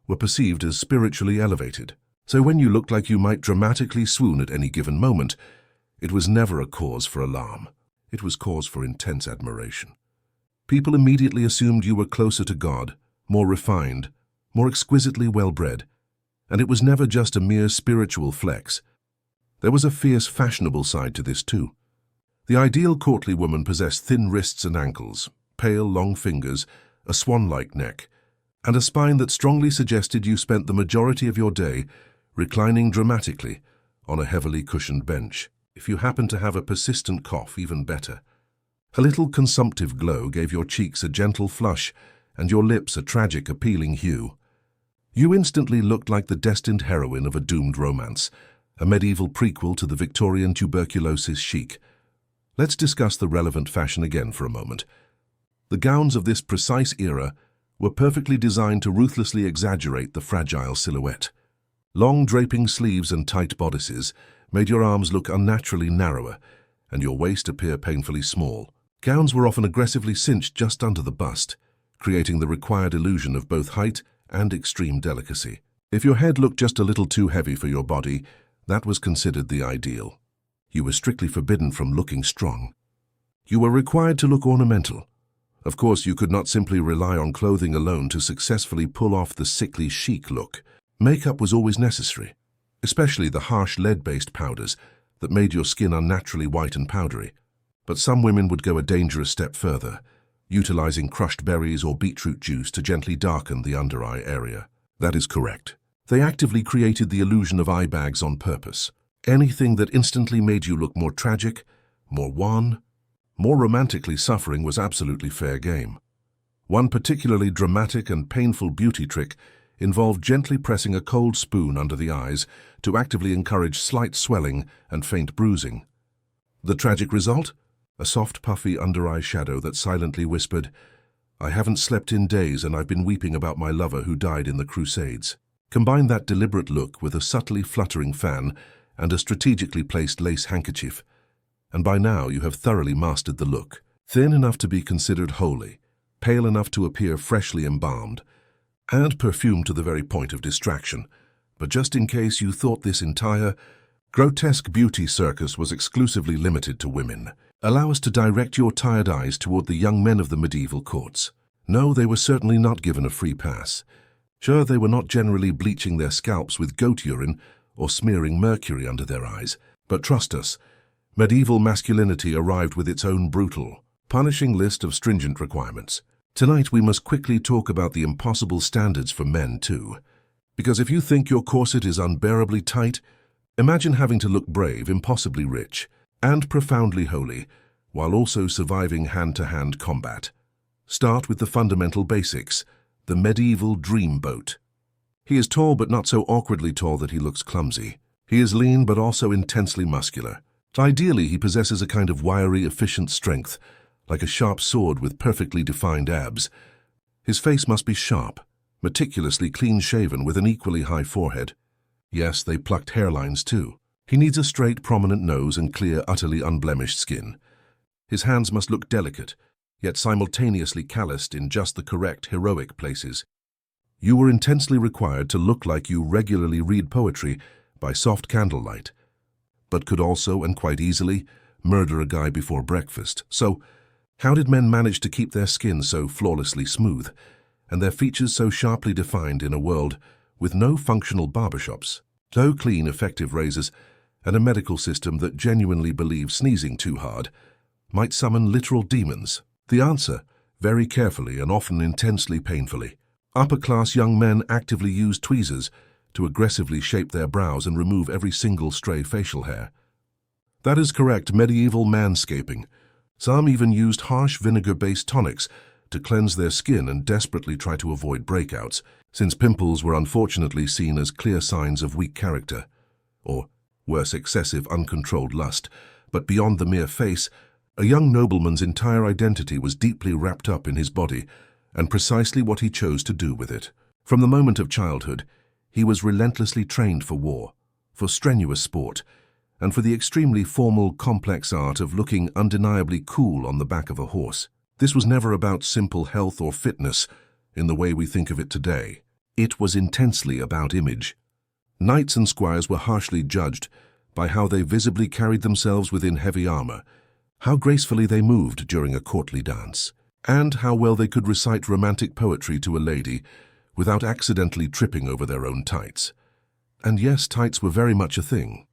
were perceived as spiritually elevated. So when you looked like you might dramatically swoon at any given moment, it was never a cause for alarm. It was cause for intense admiration. People immediately assumed you were closer to God, more refined, more exquisitely well-bred, and it was never just a mere spiritual flex. There was a fierce, fashionable side to this too. The ideal courtly woman possessed thin wrists and ankles, pale, long fingers, a swan-like neck, and a spine that strongly suggested you spent the majority of your day reclining dramatically on a heavily cushioned bench. If you happened to have a persistent cough, even better. A little consumptive glow gave your cheeks a gentle flush and your lips a tragic, appealing hue. You instantly looked like the destined heroine of a doomed romance, a medieval prequel to the Victorian tuberculosis chic. Let's discuss the relevant fashion again for a moment. The gowns of this precise era were perfectly designed to ruthlessly exaggerate the fragile silhouette. Long draping sleeves and tight bodices made your arms look unnaturally narrower and your waist appear painfully small. Gowns were often aggressively cinched just under the bust, creating the required illusion of both height and extreme delicacy. If your head looked just a little too heavy for your body, that was considered the ideal. You were strictly forbidden from looking strong. You were required to look ornamental. Of course, you could not simply rely on clothing alone to successfully pull off the sickly chic look. Makeup was always necessary, especially the harsh lead-based powders that made your skin unnaturally white and powdery. But some women would go a dangerous step further, utilizing crushed berries or beetroot juice to gently darken the under-eye area. That is correct. They actively created the illusion of eye bags on purpose. Anything that instantly made you look more tragic, more wan, more romantically suffering was absolutely fair game. One particularly dramatic and painful beauty trick involved gently pressing a cold spoon under the eyes to actively encourage slight swelling and faint bruising. The tragic result? A soft, puffy under-eye shadow that silently whispered, "I haven't slept in days and I've been weeping about my lover who died in the Crusades." Combine that deliberate look with a subtly fluttering fan and a strategically placed lace handkerchief, and by now you have thoroughly mastered the look. Thin enough to be considered holy, pale enough to appear freshly embalmed, and perfumed to the very point of distraction. But just in case you thought this entire grotesque beauty circus was exclusively limited to women, allow us to direct your tired eyes toward the young men of the medieval courts. No, they were certainly not given a free pass. Sure, they were not generally bleaching their scalps with goat urine or smearing mercury under their eyes, but trust us, medieval masculinity arrived with its own brutal, punishing list of stringent requirements. Tonight we must quickly talk about the impossible standards for men too. Because if you think your corset is unbearably tight, imagine having to look brave, impossibly rich, and profoundly holy, while also surviving hand-to-hand combat. Start with the fundamental basics, the medieval dreamboat. He is tall but not so awkwardly tall that he looks clumsy. He is lean but also intensely muscular. Ideally, he possesses a kind of wiry, efficient strength, like a sharp sword with perfectly defined abs. His face must be sharp, meticulously clean-shaven with an equally high forehead. Yes, they plucked hairlines too. He needs a straight, prominent nose and clear, utterly unblemished skin. His hands must look delicate, yet simultaneously calloused in just the correct, heroic places. You were intensely required to look like you regularly read poetry by soft candlelight, but could also, and quite easily, murder a guy before breakfast. So, how did men manage to keep their skin so flawlessly smooth, and their features so sharply defined in a world with no functional barbershops, no clean, effective razors, and a medical system that genuinely believed sneezing too hard might summon literal demons? The answer, very carefully and often intensely painfully. Upper-class young men actively used tweezers to aggressively shape their brows and remove every single stray facial hair. That is correct, medieval manscaping. Some even used harsh vinegar-based tonics to cleanse their skin and desperately try to avoid breakouts, since pimples were unfortunately seen as clear signs of weak character, or, worse, excessive uncontrolled lust. But beyond the mere face, a young nobleman's entire identity was deeply wrapped up in his body, and precisely what he chose to do with it. From the moment of childhood, he was relentlessly trained for war, for strenuous sport, and for the extremely formal, complex art of looking undeniably cool on the back of a horse. This was never about simple health or fitness in the way we think of it today. It was intensely about image. Knights and squires were harshly judged by how they visibly carried themselves within heavy armor, how gracefully they moved during a courtly dance, and how well they could recite romantic poetry to a lady without accidentally tripping over their own tights. And yes, tights were very much a thing.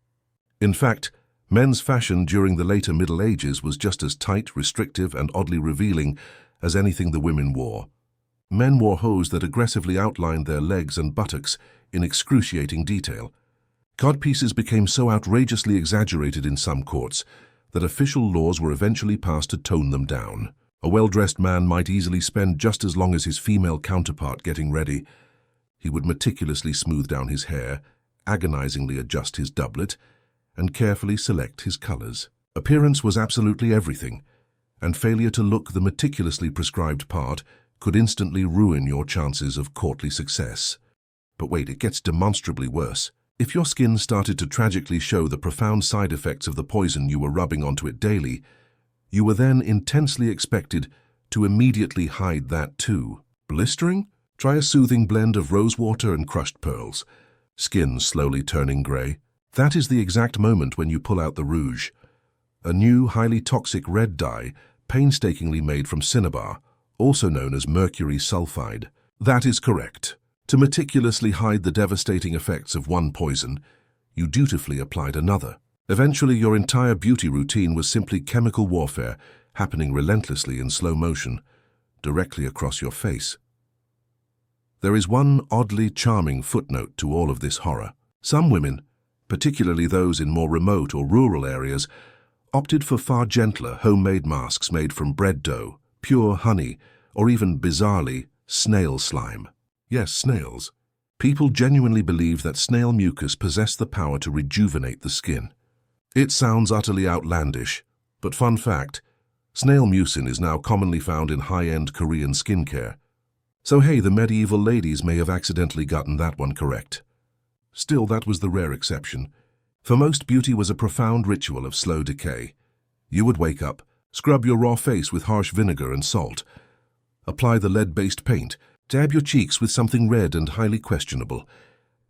In fact, men's fashion during the later Middle Ages was just as tight, restrictive, and oddly revealing as anything the women wore. Men wore hose that aggressively outlined their legs and buttocks in excruciating detail. Codpieces became so outrageously exaggerated in some courts that official laws were eventually passed to tone them down. A well-dressed man might easily spend just as long as his female counterpart getting ready. He would meticulously smooth down his hair, agonizingly adjust his doublet, and carefully select his colors. Appearance was absolutely everything, and failure to look the meticulously prescribed part could instantly ruin your chances of courtly success. But wait, it gets demonstrably worse. If your skin started to tragically show the profound side effects of the poison you were rubbing onto it daily, you were then intensely expected to immediately hide that too. Blistering? Try a soothing blend of rosewater and crushed pearls. Skin slowly turning grey. That is the exact moment when you pull out the rouge. A new, highly toxic red dye, painstakingly made from cinnabar, also known as mercury sulfide. That is correct. To meticulously hide the devastating effects of one poison, you dutifully applied another. Eventually, your entire beauty routine was simply chemical warfare, happening relentlessly in slow motion, directly across your face. There is one oddly charming footnote to all of this horror. Some women, particularly those in more remote or rural areas, opted for far gentler homemade masks made from bread dough, pure honey, or even, bizarrely, snail slime. Yes, snails. People genuinely believe that snail mucus possessed the power to rejuvenate the skin. It sounds utterly outlandish, but fun fact, snail mucin is now commonly found in high-end Korean skincare. So hey, the medieval ladies may have accidentally gotten that one correct. Still, that was the rare exception. For most, beauty was a profound ritual of slow decay. You would wake up, scrub your raw face with harsh vinegar and salt, apply the lead-based paint, dab your cheeks with something red and highly questionable,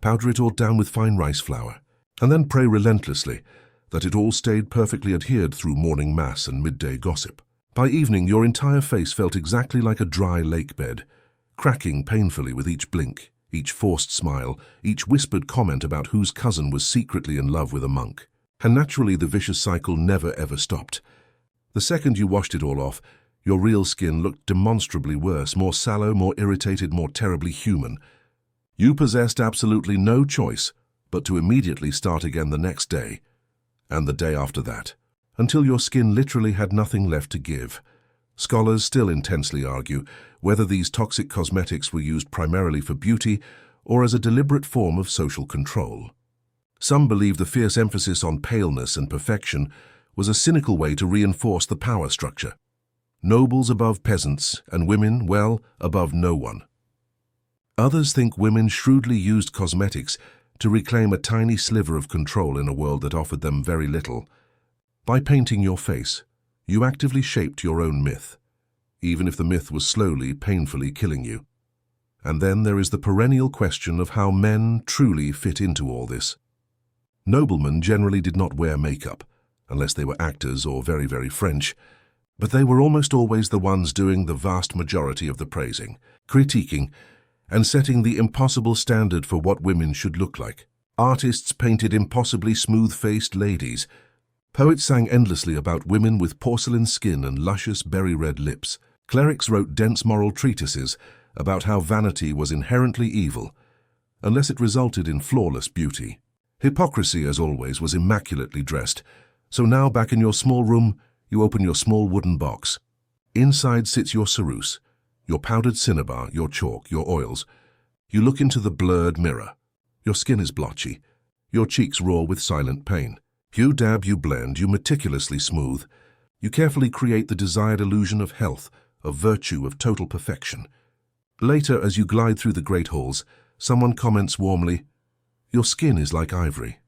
powder it all down with fine rice flour, and then pray relentlessly that it all stayed perfectly adhered through morning mass and midday gossip. By evening, your entire face felt exactly like a dry lake bed, cracking painfully with each blink, each forced smile, each whispered comment about whose cousin was secretly in love with a monk. And naturally, the vicious cycle never ever stopped. The second you washed it all off, your real skin looked demonstrably worse, more sallow, more irritated, more terribly human. You possessed absolutely no choice but to immediately start again the next day, and the day after that, until your skin literally had nothing left to give. Scholars still intensely argue whether these toxic cosmetics were used primarily for beauty or as a deliberate form of social control. Some believe the fierce emphasis on paleness and perfection was a cynical way to reinforce the power structure. Nobles above peasants, and women, well, above no one. Others think women shrewdly used cosmetics to reclaim a tiny sliver of control in a world that offered them very little. By painting your face, you actively shaped your own myth, even if the myth was slowly, painfully killing you. And then there is the perennial question of how men truly fit into all this. Noblemen generally did not wear makeup, unless they were actors or very, very French, but they were almost always the ones doing the vast majority of the praising, critiquing, and setting the impossible standard for what women should look like. Artists painted impossibly smooth-faced ladies. Poets sang endlessly about women with porcelain skin and luscious berry-red lips. Clerics wrote dense moral treatises about how vanity was inherently evil, unless it resulted in flawless beauty. Hypocrisy, as always, was immaculately dressed. So now, back in your small room, you open your small wooden box. Inside sits your ceruse, your powdered cinnabar, your chalk, your oils. You look into the blurred mirror. Your skin is blotchy, your cheeks raw with silent pain. You dab, you blend, you meticulously smooth. You carefully create the desired illusion of health, of virtue, of total perfection. Later, as you glide through the great halls, someone comments warmly, "Your skin is like ivory."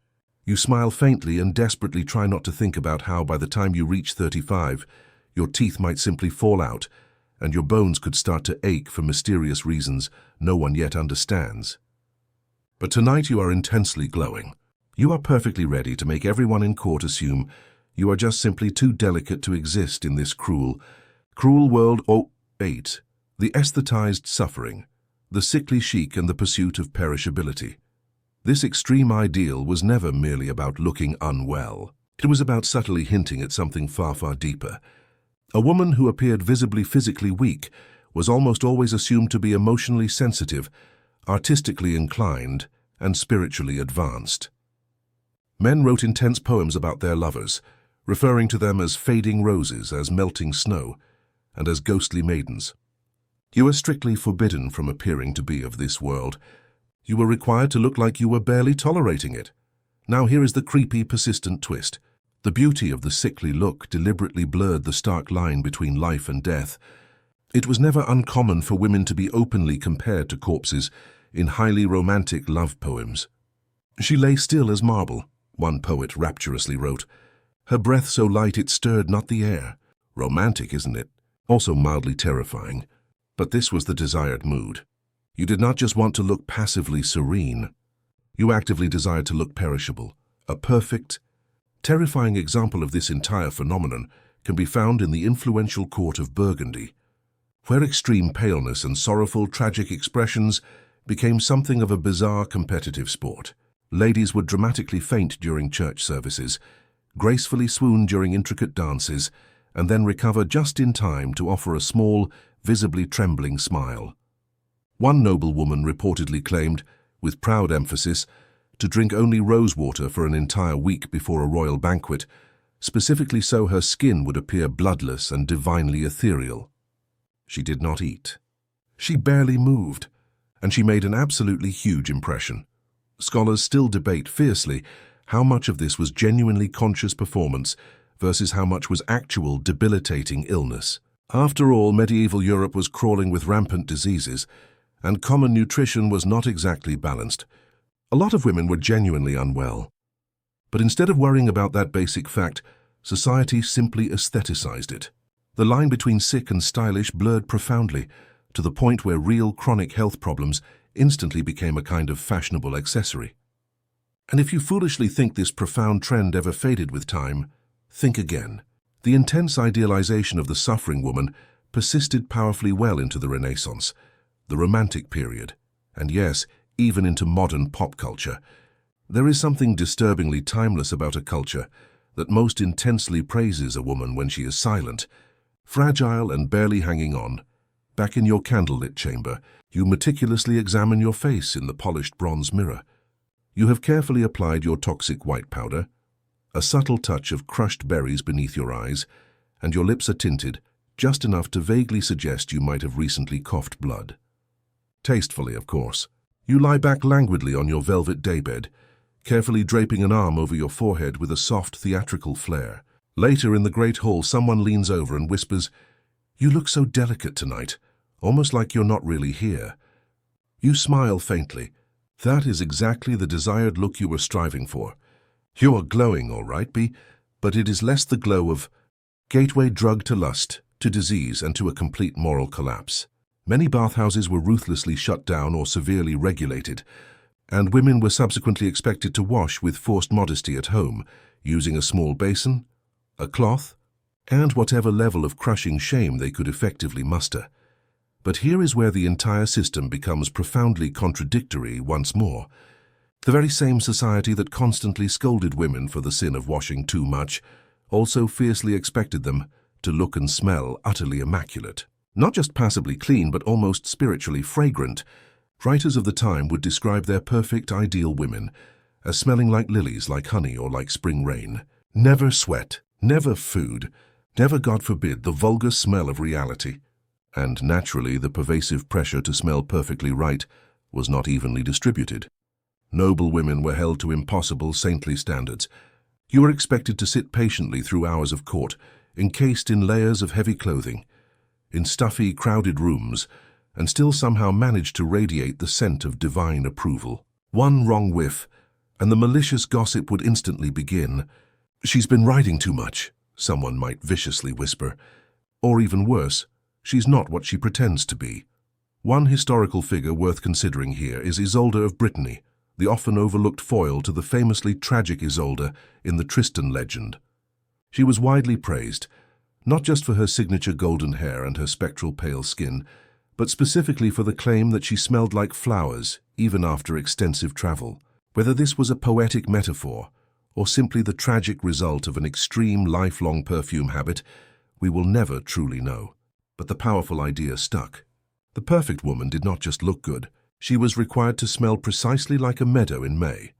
You smile faintly and desperately try not to think about how by the time you reach 35, your teeth might simply fall out and your bones could start to ache for mysterious reasons no one yet understands. But tonight you are intensely glowing. You are perfectly ready to make everyone in court assume you are just simply too delicate to exist in this cruel world. 8. The aesthetized suffering, the sickly chic and the pursuit of perishability. This extreme ideal was never merely about looking unwell. It was about subtly hinting at something far, far deeper. A woman who appeared visibly physically weak was almost always assumed to be emotionally sensitive, artistically inclined, and spiritually advanced. Men wrote intense poems about their lovers, referring to them as fading roses, as melting snow, and as ghostly maidens. You were strictly forbidden from appearing to be of this world. You were required to look like you were barely tolerating it. Now here is the creepy, persistent twist. The beauty of the sickly look deliberately blurred the stark line between life and death. It was never uncommon for women to be openly compared to corpses in highly romantic love poems. "She lay still as marble," one poet rapturously wrote. "Her breath so light it stirred not the air." Romantic, isn't it? Also mildly terrifying. But this was the desired mood. You did not just want to look passively serene. You actively desired to look perishable. A perfect, terrifying example of this entire phenomenon can be found in the influential court of Burgundy, where extreme paleness and sorrowful, tragic expressions became something of a bizarre competitive sport. Ladies would dramatically faint during church services, gracefully swoon during intricate dances, and then recover just in time to offer a small, visibly trembling smile. One noblewoman reportedly claimed, with proud emphasis, to drink only rose water for an entire week before a royal banquet, specifically so her skin would appear bloodless and divinely ethereal. She did not eat. She barely moved, and she made an absolutely huge impression. Scholars still debate fiercely how much of this was genuinely conscious performance versus how much was actual debilitating illness. After all, medieval Europe was crawling with rampant diseases, and common nutrition was not exactly balanced. A lot of women were genuinely unwell. But instead of worrying about that basic fact, society simply aestheticized it. The line between sick and stylish blurred profoundly, to the point where real chronic health problems instantly became a kind of fashionable accessory. And if you foolishly think this profound trend ever faded with time, think again. The intense idealization of the suffering woman persisted powerfully well into the Renaissance, the Romantic period, and yes, even into modern pop culture. There is something disturbingly timeless about a culture that most intensely praises a woman when she is silent, fragile and barely hanging on. Back in your candlelit chamber, you meticulously examine your face in the polished bronze mirror. You have carefully applied your toxic white powder, a subtle touch of crushed berries beneath your eyes, and your lips are tinted, just enough to vaguely suggest you might have recently coughed blood. Tastefully, of course. You lie back languidly on your velvet daybed, carefully draping an arm over your forehead with a soft theatrical flair. Later in the great hall, someone leans over and whispers, "You look so delicate tonight, almost like you're not really here." You smile faintly. That is exactly the desired look you were striving for. You are glowing, all right, Bea, but it is less the glow of gateway drug to lust, to disease, and to a complete moral collapse. Many bathhouses were ruthlessly shut down or severely regulated, and women were subsequently expected to wash with forced modesty at home, using a small basin, a cloth, and whatever level of crushing shame they could effectively muster. But here is where the entire system becomes profoundly contradictory once more. The very same society that constantly scolded women for the sin of washing too much also fiercely expected them to look and smell utterly immaculate. Not just passably clean, but almost spiritually fragrant. Writers of the time would describe their perfect ideal women as smelling like lilies, like honey, or like spring rain. Never sweat, never food, never, God forbid, the vulgar smell of reality. And naturally, the pervasive pressure to smell perfectly right was not evenly distributed. Noble women were held to impossible saintly standards. You were expected to sit patiently through hours of court, encased in layers of heavy clothing, in stuffy, crowded rooms, and still somehow manage to radiate the scent of divine approval. One wrong whiff, and the malicious gossip would instantly begin. "She's been riding too much," someone might viciously whisper. Or even worse, "She's not what she pretends to be." One historical figure worth considering here is Isolde of Brittany, the often overlooked foil to the famously tragic Isolde in the Tristan legend. She was widely praised, not just for her signature golden hair and her spectral pale skin, but specifically for the claim that she smelled like flowers even after extensive travel. Whether this was a poetic metaphor or simply the tragic result of an extreme lifelong perfume habit, we will never truly know. But the powerful idea stuck. The perfect woman did not just look good. She was required to smell precisely like a meadow in May.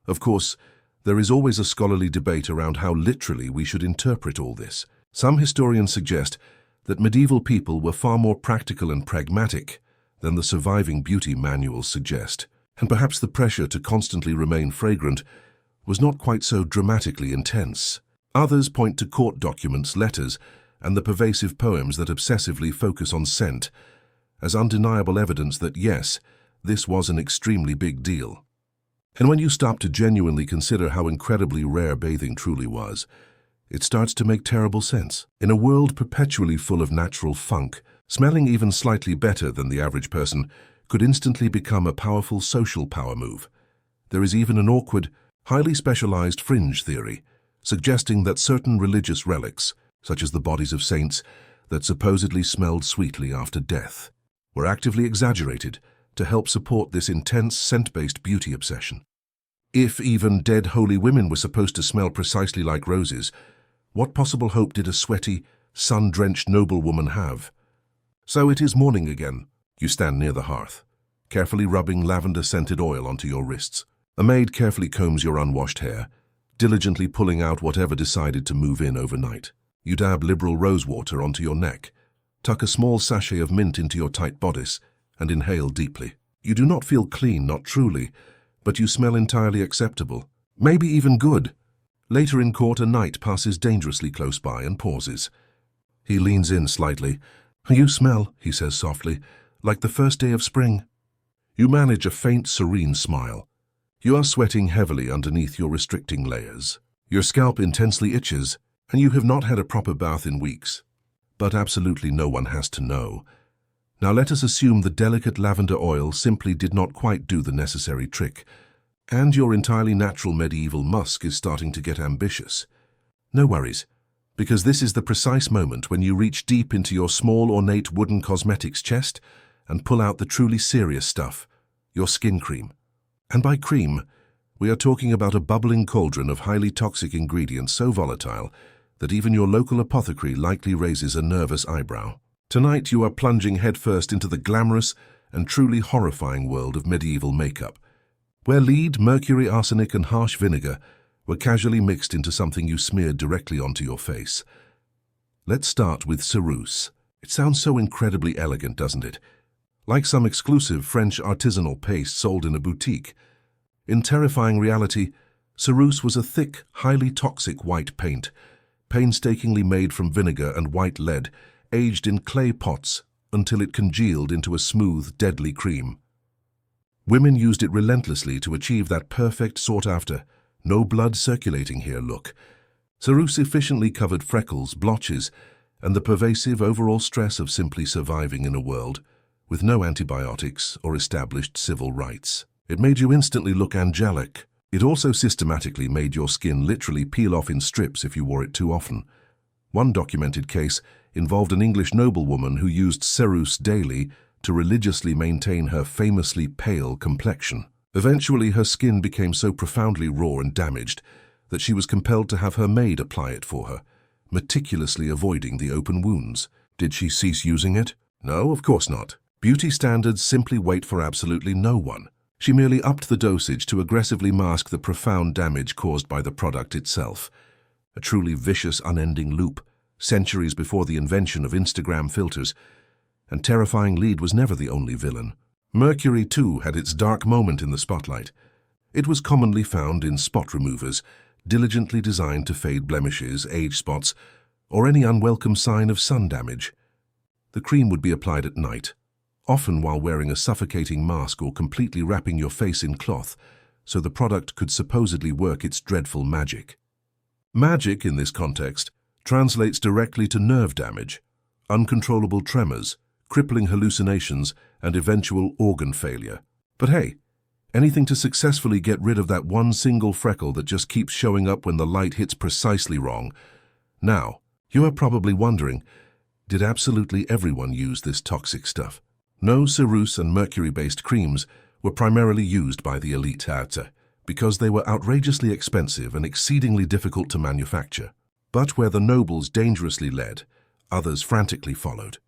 Of course, there is always a scholarly debate around how literally we should interpret all this. Some historians suggest that medieval people were far more practical and pragmatic than the surviving beauty manuals suggest, and perhaps the pressure to constantly remain fragrant was not quite so dramatically intense. Others point to court documents, letters, and the pervasive poems that obsessively focus on scent as undeniable evidence that, yes, this was an extremely big deal. And when you stop to genuinely consider how incredibly rare bathing truly was, it starts to make terrible sense. In a world perpetually full of natural funk, smelling even slightly better than the average person could instantly become a powerful social power move. There is even an awkward, highly specialized fringe theory, suggesting that certain religious relics, such as the bodies of saints that supposedly smelled sweetly after death, were actively exaggerated to help support this intense scent-based beauty obsession. If even dead holy women were supposed to smell precisely like roses, what possible hope did a sweaty, sun-drenched noblewoman have? So it is morning again. You stand near the hearth, carefully rubbing lavender-scented oil onto your wrists. A maid carefully combs your unwashed hair, diligently pulling out whatever decided to move in overnight. You dab liberal rosewater onto your neck, tuck a small sachet of mint into your tight bodice, and inhale deeply. You do not feel clean, not truly, but you smell entirely acceptable, maybe even good. Later in court, a knight passes dangerously close by and pauses. He leans in slightly. "You smell," he says softly, "like the first day of spring." You manage a faint, serene smile. You are sweating heavily underneath your restricting layers. Your scalp intensely itches, and you have not had a proper bath in weeks. But absolutely no one has to know. Now let us assume the delicate lavender oil simply did not quite do the necessary trick, and your entirely natural medieval musk is starting to get ambitious. No worries, because this is the precise moment when you reach deep into your small, ornate wooden cosmetics chest and pull out the truly serious stuff, your skin cream. And by cream, we are talking about a bubbling cauldron of highly toxic ingredients so volatile that even your local apothecary likely raises a nervous eyebrow. Tonight you are plunging headfirst into the glamorous and truly horrifying world of medieval makeup, where lead, mercury, arsenic, and harsh vinegar were casually mixed into something you smeared directly onto your face. Let's start with ceruse. It sounds so incredibly elegant, doesn't it? Like some exclusive French artisanal paste sold in a boutique. In terrifying reality, ceruse was a thick, highly toxic white paint, painstakingly made from vinegar and white lead, aged in clay pots until it congealed into a smooth, deadly cream. Women used it relentlessly to achieve that perfect, sought-after, no blood circulating here look. Ceruse efficiently covered freckles, blotches, and the pervasive overall stress of simply surviving in a world with no antibiotics or established civil rights. It made you instantly look angelic. It also systematically made your skin literally peel off in strips if you wore it too often. One documented case involved an English noblewoman who used ceruse daily to religiously maintain her famously pale complexion. Eventually, her skin became so profoundly raw and damaged that she was compelled to have her maid apply it for her, meticulously avoiding the open wounds. Did she cease using it? No, of course not. Beauty standards simply wait for absolutely no one. She merely upped the dosage to aggressively mask the profound damage caused by the product itself. A truly vicious, unending loop, centuries before the invention of Instagram filters. And terrifying lead was never the only villain. Mercury, too, had its dark moment in the spotlight. It was commonly found in spot removers, diligently designed to fade blemishes, age spots, or any unwelcome sign of sun damage. The cream would be applied at night, often while wearing a suffocating mask or completely wrapping your face in cloth, so the product could supposedly work its dreadful magic. Magic, in this context, translates directly to nerve damage, uncontrollable tremors, crippling hallucinations, and eventual organ failure. But hey, anything to successfully get rid of that one single freckle that just keeps showing up when the light hits precisely wrong. Now, you are probably wondering, did absolutely everyone use this toxic stuff? No, ceruse and mercury-based creams were primarily used by the elite Ärzte because they were outrageously expensive and exceedingly difficult to manufacture. But where the nobles dangerously led, others frantically followed.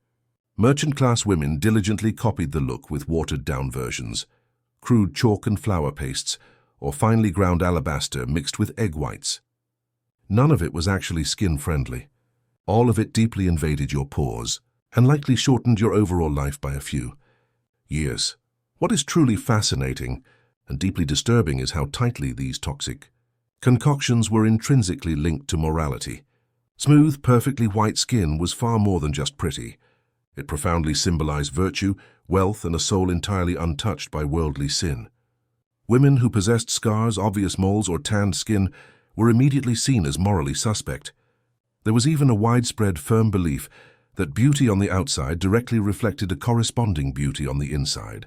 Merchant-class women diligently copied the look with watered-down versions, crude chalk and flour pastes, or finely ground alabaster mixed with egg whites. None of it was actually skin-friendly. All of it deeply invaded your pores and likely shortened your overall life by a few years. What is truly fascinating and deeply disturbing is how tightly these toxic concoctions were intrinsically linked to morality. Smooth, perfectly white skin was far more than just pretty. It profoundly symbolized virtue, wealth, and a soul entirely untouched by worldly sin. Women who possessed scars, obvious moles, or tanned skin were immediately seen as morally suspect. There was even a widespread, firm belief that beauty on the outside directly reflected a corresponding beauty on the inside.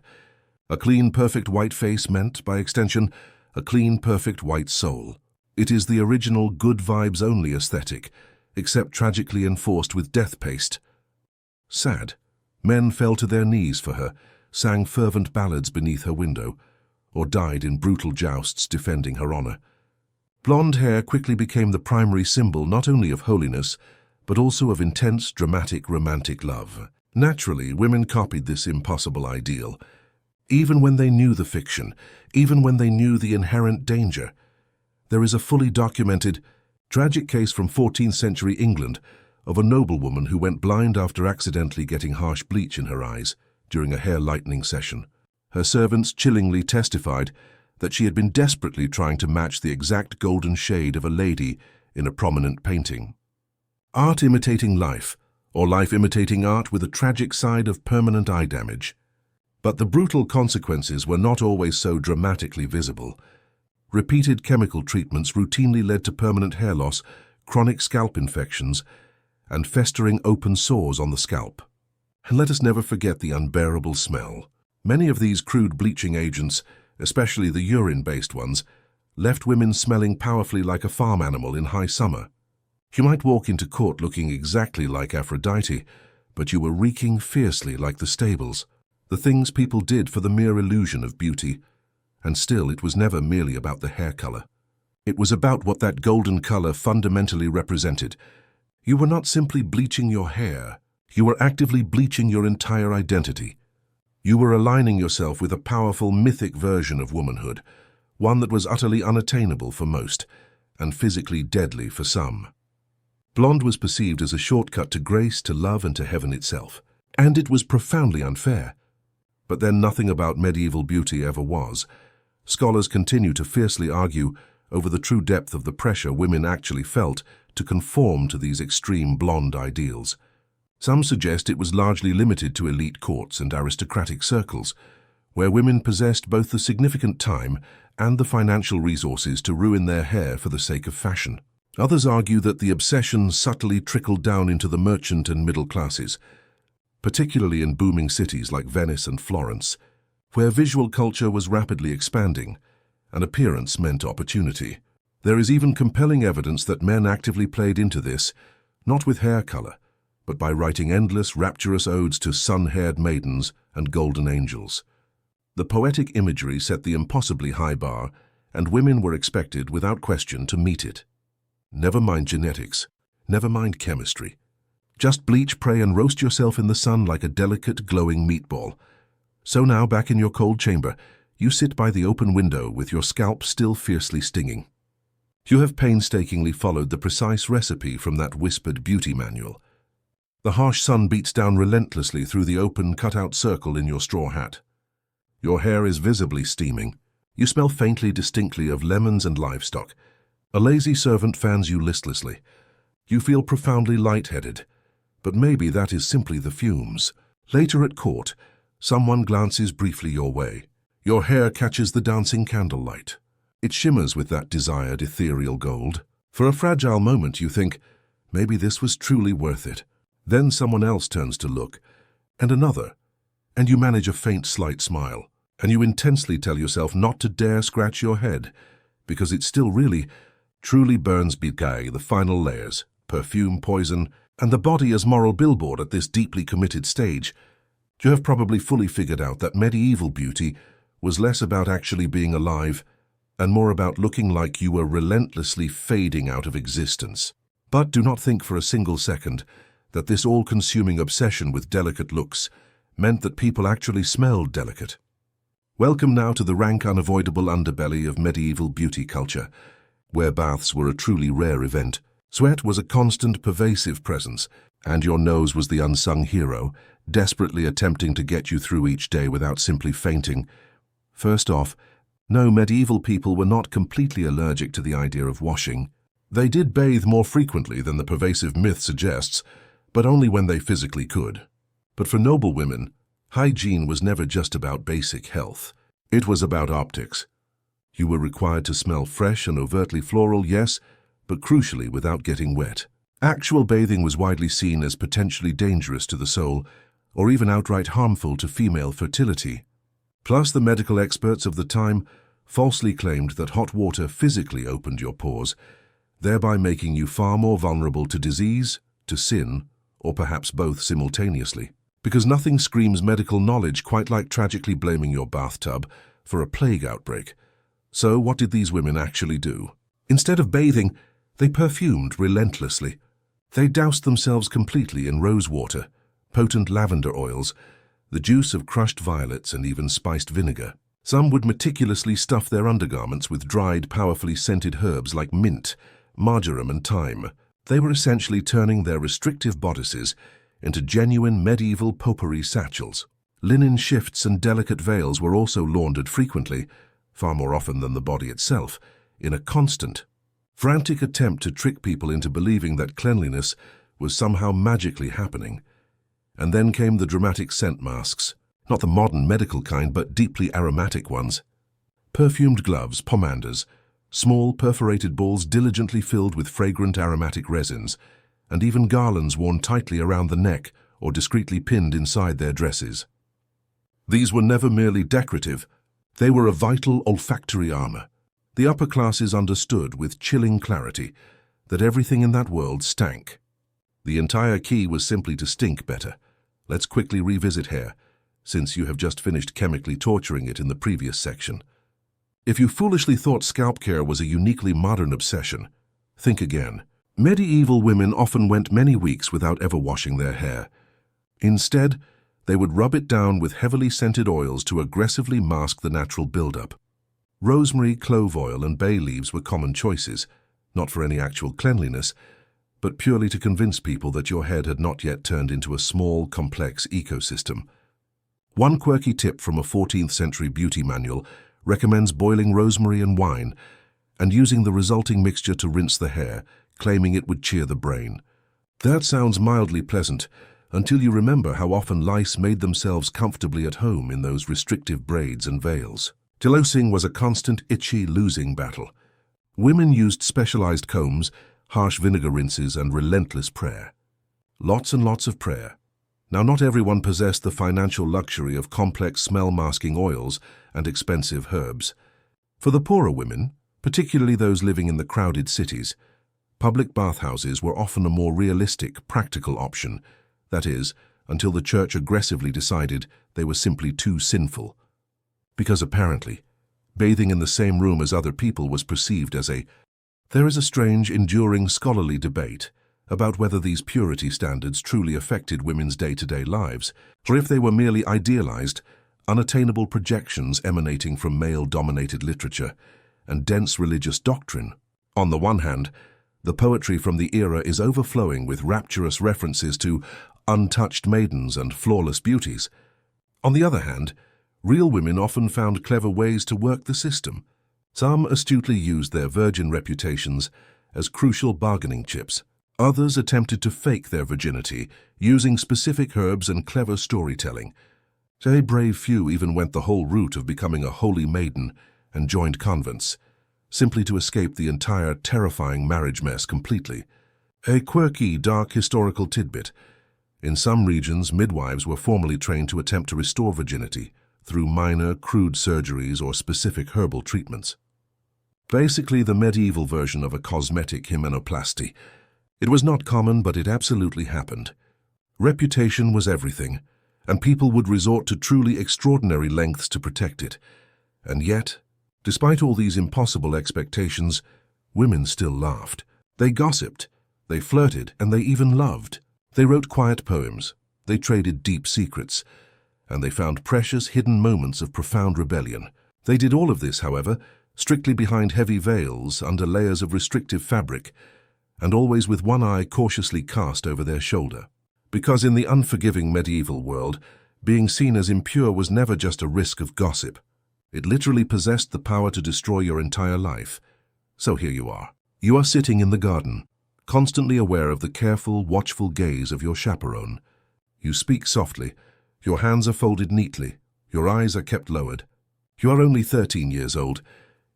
A clean, perfect white face meant, by extension, a clean, perfect white soul. It is the original good vibes only aesthetic, except tragically enforced with death paste. Sad. Men fell to their knees for her, sang fervent ballads beneath her window, or died in brutal jousts defending her honor. Blonde hair quickly became the primary symbol not only of holiness, but also of intense, dramatic, romantic love. Naturally, women copied this impossible ideal. Even when they knew the fiction, even when they knew the inherent danger. There is a fully documented, tragic case from 14th century England of a noblewoman who went blind after accidentally getting harsh bleach in her eyes during a hair lightening session. Her servants chillingly testified that she had been desperately trying to match the exact golden shade of a lady in a prominent painting. Art imitating life, or life imitating art with a tragic side of permanent eye damage. But the brutal consequences were not always so dramatically visible. Repeated chemical treatments routinely led to permanent hair loss, chronic scalp infections, and festering open sores on the scalp. And let us never forget the unbearable smell. Many of these crude bleaching agents, especially the urine-based ones, left women smelling powerfully like a farm animal in high summer. You might walk into court looking exactly like Aphrodite, but you were reeking fiercely like the stables, the things people did for the mere illusion of beauty. And still, it was never merely about the hair color. It was about what that golden color fundamentally represented. You were not simply bleaching your hair, you were actively bleaching your entire identity. You were aligning yourself with a powerful, mythic version of womanhood, one that was utterly unattainable for most, and physically deadly for some. Blonde was perceived as a shortcut to grace, to love, and to heaven itself. And it was profoundly unfair. But then nothing about medieval beauty ever was. Scholars continue to fiercely argue over the true depth of the pressure women actually felt to conform to these extreme blonde ideals. Some suggest it was largely limited to elite courts and aristocratic circles, where women possessed both the significant time and the financial resources to ruin their hair for the sake of fashion. Others argue that the obsession subtly trickled down into the merchant and middle classes, particularly in booming cities like Venice and Florence, where visual culture was rapidly expanding, and appearance meant opportunity. There is even compelling evidence that men actively played into this, not with hair color, but by writing endless, rapturous odes to sun-haired maidens and golden angels. The poetic imagery set the impossibly high bar, and women were expected, without question, to meet it. Never mind genetics, never mind chemistry. Just bleach, pray, and roast yourself in the sun like a delicate, glowing meatball. So now, back in your cold chamber, you sit by the open window with your scalp still fiercely stinging. You have painstakingly followed the precise recipe from that whispered beauty manual. The harsh sun beats down relentlessly through the open, cut-out circle in your straw hat. Your hair is visibly steaming. You smell faintly, distinctly of lemons and livestock. A lazy servant fans you listlessly. You feel profoundly lightheaded, but maybe that is simply the fumes. Later at court, someone glances briefly your way. Your hair catches the dancing candlelight. It shimmers with that desired ethereal gold. For a fragile moment you think, maybe this was truly worth it. Then someone else turns to look, and another, and you manage a faint, slight smile. And you intensely tell yourself not to dare scratch your head, because it still really, truly burns bigay, the final layers, perfume, poison, and the body as moral billboard at this deeply committed stage. You have probably fully figured out that medieval beauty was less about actually being alive and more about looking like you were relentlessly fading out of existence. But do not think for a single second that this all-consuming obsession with delicate looks meant that people actually smelled delicate. Welcome now to the rank, unavoidable underbelly of medieval beauty culture, where baths were a truly rare event. Sweat was a constant, pervasive presence, and your nose was the unsung hero, desperately attempting to get you through each day without simply fainting. First off, no, medieval people were not completely allergic to the idea of washing. They did bathe more frequently than the pervasive myth suggests, but only when they physically could. But for noblewomen, hygiene was never just about basic health. It was about optics. You were required to smell fresh and overtly floral, yes, but crucially without getting wet. Actual bathing was widely seen as potentially dangerous to the soul, or even outright harmful to female fertility. Plus, the medical experts of the time falsely claimed that hot water physically opened your pores, thereby making you far more vulnerable to disease, to sin, or perhaps both simultaneously. Because nothing screams medical knowledge quite like tragically blaming your bathtub for a plague outbreak. So what did these women actually do? Instead of bathing, they perfumed relentlessly. They doused themselves completely in rose water, potent lavender oils, the juice of crushed violets, and even spiced vinegar. Some would meticulously stuff their undergarments with dried, powerfully scented herbs like mint, marjoram, and thyme. They were essentially turning their restrictive bodices into genuine medieval potpourri satchels. Linen shifts and delicate veils were also laundered frequently, far more often than the body itself, in a constant, frantic attempt to trick people into believing that cleanliness was somehow magically happening. And then came the dramatic scent masks, not the modern medical kind, but deeply aromatic ones. Perfumed gloves, pomanders, small perforated balls diligently filled with fragrant aromatic resins, and even garlands worn tightly around the neck or discreetly pinned inside their dresses. These were never merely decorative, they were a vital olfactory armor. The upper classes understood with chilling clarity that everything in that world stank. The entire key was simply to stink better. Let's quickly revisit hair, since you have just finished chemically torturing it in the previous section. If you foolishly thought scalp care was a uniquely modern obsession, think again. Medieval women often went many weeks without ever washing their hair. Instead, they would rub it down with heavily scented oils to aggressively mask the natural buildup. Rosemary, clove oil, and bay leaves were common choices, not for any actual cleanliness, but purely to convince people that your head had not yet turned into a small, complex ecosystem. One quirky tip from a 14th century beauty manual recommends boiling rosemary and wine and using the resulting mixture to rinse the hair, claiming it would cheer the brain. That sounds mildly pleasant, until you remember how often lice made themselves comfortably at home in those restrictive braids and veils. Delousing was a constant, itchy, losing battle. Women used specialized combs, harsh vinegar rinses, and relentless prayer. Lots and lots of prayer. Now, not everyone possessed the financial luxury of complex smell-masking oils and expensive herbs. For the poorer women, particularly those living in the crowded cities, public bathhouses were often a more realistic, practical option, that is, until the church aggressively decided they were simply too sinful. Because apparently, bathing in the same room as other people was perceived as a... There is a strange, enduring scholarly debate about whether these purity standards truly affected women's day-to-day lives, or if they were merely idealized, unattainable projections emanating from male-dominated literature and dense religious doctrine. On the one hand, the poetry from the era is overflowing with rapturous references to untouched maidens and flawless beauties. On the other hand, real women often found clever ways to work the system. Some astutely used their virgin reputations as crucial bargaining chips. Others attempted to fake their virginity using specific herbs and clever storytelling. A brave few even went the whole route of becoming a holy maiden and joined convents, simply to escape the entire terrifying marriage mess completely. A quirky, dark historical tidbit. In some regions, midwives were formally trained to attempt to restore virginity through minor, crude surgeries or specific herbal treatments. Basically the medieval version of a cosmetic hymenoplasty. It was not common, but it absolutely happened. Reputation was everything, and people would resort to truly extraordinary lengths to protect it. And yet, despite all these impossible expectations, women still laughed. They gossiped, they flirted, and they even loved. They wrote quiet poems, they traded deep secrets, and they found precious hidden moments of profound rebellion. They did all of this, however, strictly behind heavy veils, under layers of restrictive fabric, and always with one eye cautiously cast over their shoulder. Because in the unforgiving medieval world, being seen as impure was never just a risk of gossip. It literally possessed the power to destroy your entire life. So here you are. You are sitting in the garden, constantly aware of the careful, watchful gaze of your chaperone. You speak softly, your hands are folded neatly, your eyes are kept lowered. You are only 13 years old,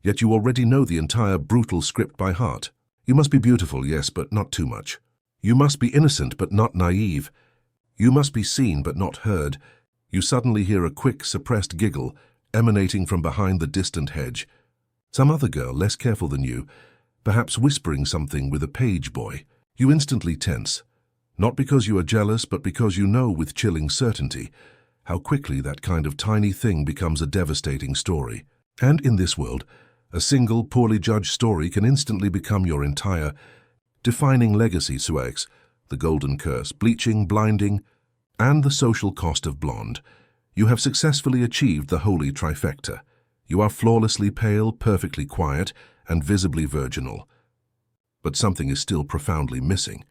yet you already know the entire brutal script by heart. You must be beautiful, yes, but not too much. You must be innocent but not naive. You must be seen but not heard. You suddenly hear a quick, suppressed giggle emanating from behind the distant hedge. Some other girl, less careful than you, perhaps whispering something with a page boy. You instantly tense, not because you are jealous, but because you know with chilling certainty how quickly that kind of tiny thing becomes a devastating story. And in this world, a single, poorly judged story can instantly become your entire defining legacy. Suex, the golden curse, bleaching, blinding, and the social cost of blonde. You have successfully achieved the holy trifecta. You are flawlessly pale, perfectly quiet, and visibly virginal. But something is still profoundly missing.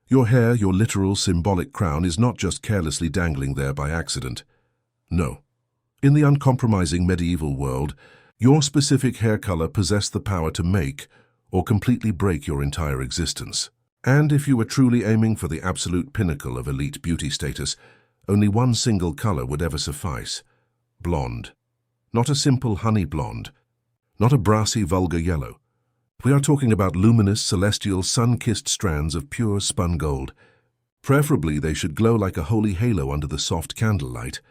Your hair, your literal symbolic crown, is not just carelessly dangling there by accident. No. In the uncompromising medieval world, your specific hair color possessed the power to make or completely break your entire existence. And if you were truly aiming for the absolute pinnacle of elite beauty status, only one single color would ever suffice: blonde. Not a simple honey blonde, not a brassy, vulgar yellow. We are talking about luminous, celestial, sun-kissed strands of pure spun gold. Preferably, they should glow like a holy halo under the soft candlelight.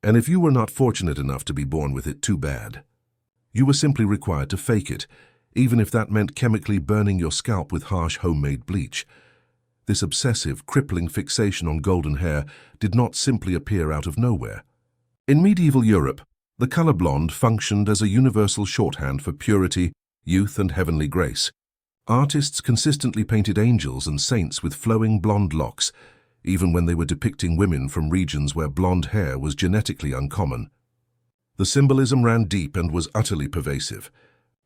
And if you were not fortunate enough to be born with it, too bad. You were simply required to fake it, even if that meant chemically burning your scalp with harsh homemade bleach. This obsessive, crippling fixation on golden hair did not simply appear out of nowhere. In medieval Europe, the color blonde functioned as a universal shorthand for purity, youth, and heavenly grace. Artists consistently painted angels and saints with flowing blonde locks, even when they were depicting women from regions where blonde hair was genetically uncommon. The symbolism ran deep and was utterly pervasive.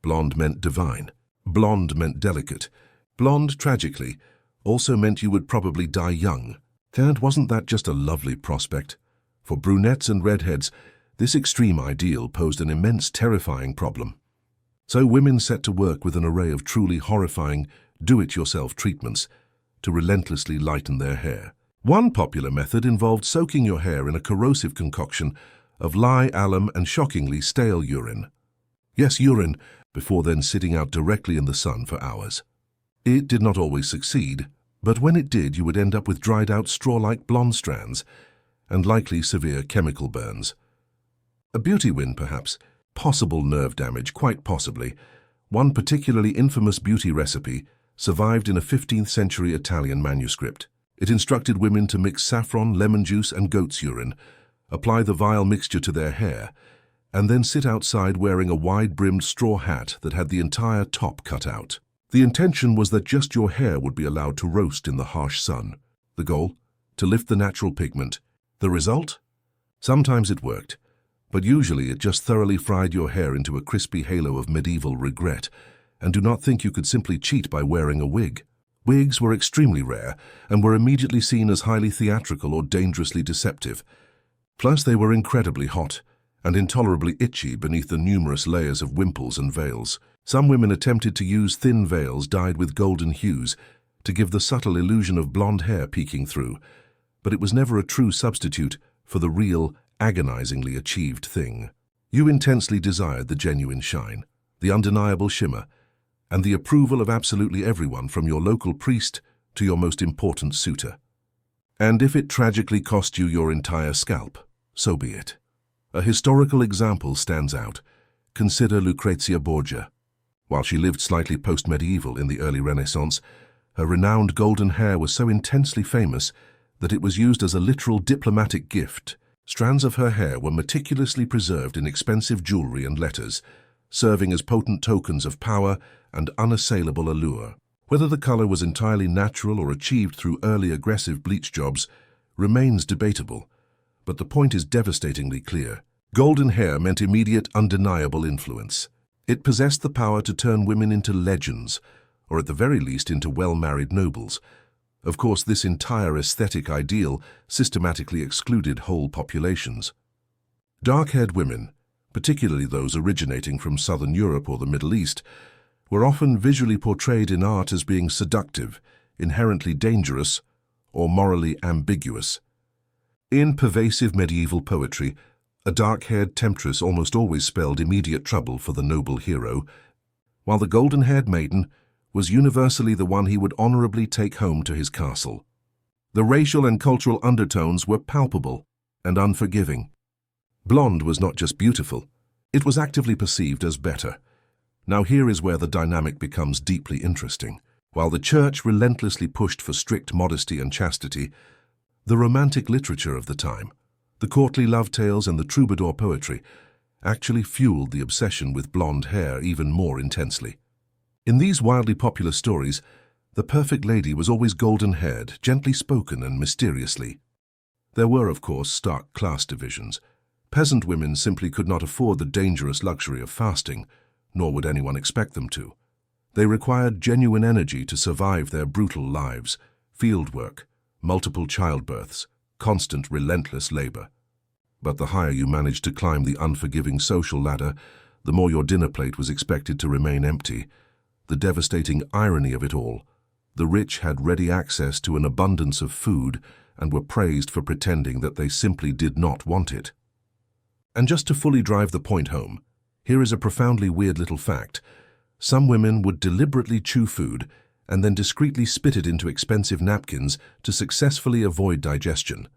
Blonde meant divine. Blonde meant delicate. Blonde, tragically, also meant you would probably die young. And wasn't that just a lovely prospect? For brunettes and redheads, this extreme ideal posed an immense, terrifying problem. So women set to work with an array of truly horrifying, do-it-yourself treatments to relentlessly lighten their hair. One popular method involved soaking your hair in a corrosive concoction of lye, alum, and shockingly stale urine. Yes, urine, before then sitting out directly in the sun for hours. It did not always succeed, but when it did, you would end up with dried-out straw-like blonde strands and likely severe chemical burns. A beauty win, perhaps. Possible nerve damage, quite possibly. One particularly infamous beauty recipe survived in a 15th century Italian manuscript. It instructed women to mix saffron, lemon juice, and goat's urine, apply the vile mixture to their hair, and then sit outside wearing a wide-brimmed straw hat that had the entire top cut out. The intention was that just your hair would be allowed to roast in the harsh sun. The goal? To lift the natural pigment. The result? Sometimes it worked, but usually it just thoroughly fried your hair into a crispy halo of medieval regret. And do not think you could simply cheat by wearing a wig. Wigs were extremely rare and were immediately seen as highly theatrical or dangerously deceptive. Plus, they were incredibly hot and intolerably itchy beneath the numerous layers of wimples and veils. Some women attempted to use thin veils dyed with golden hues to give the subtle illusion of blonde hair peeking through, but it was never a true substitute for the real, agonizingly achieved thing. You intensely desired the genuine shine, the undeniable shimmer, and the approval of absolutely everyone from your local priest to your most important suitor. And if it tragically cost you your entire scalp, so be it. A historical example stands out. Consider Lucrezia Borgia. While she lived slightly post-medieval in the early Renaissance, her renowned golden hair was so intensely famous that it was used as a literal diplomatic gift. Strands of her hair were meticulously preserved in expensive jewelry and letters, serving as potent tokens of power and unassailable allure. Whether the color was entirely natural or achieved through early aggressive bleach jobs remains debatable, but the point is devastatingly clear. Golden hair meant immediate, undeniable influence. It possessed the power to turn women into legends, or at the very least into well-married nobles. Of course, this entire aesthetic ideal systematically excluded whole populations. Dark-haired women, particularly those originating from Southern Europe or the Middle East, were often visually portrayed in art as being seductive, inherently dangerous, or morally ambiguous. In pervasive medieval poetry, a dark-haired temptress almost always spelled immediate trouble for the noble hero, while the golden-haired maiden was universally the one he would honorably take home to his castle. The racial and cultural undertones were palpable and unforgiving. Blonde was not just beautiful, it was actively perceived as better. Now here is where the dynamic becomes deeply interesting. While the church relentlessly pushed for strict modesty and chastity, the romantic literature of the time, the courtly love tales and the troubadour poetry, actually fueled the obsession with blonde hair even more intensely. In these wildly popular stories, the perfect lady was always golden-haired, gently spoken and mysteriously. There were, of course, stark class divisions. Peasant women simply could not afford the dangerous luxury of fasting, nor would anyone expect them to. They required genuine energy to survive their brutal lives, field work, multiple childbirths, constant relentless labor. But the higher you managed to climb the unforgiving social ladder, the more your dinner plate was expected to remain empty. The devastating irony of it all: the rich had ready access to an abundance of food and were praised for pretending that they simply did not want it. And just to fully drive the point home, here is a profoundly weird little fact. Some women would deliberately chew food and then discreetly spit it into expensive napkins to successfully avoid digestion.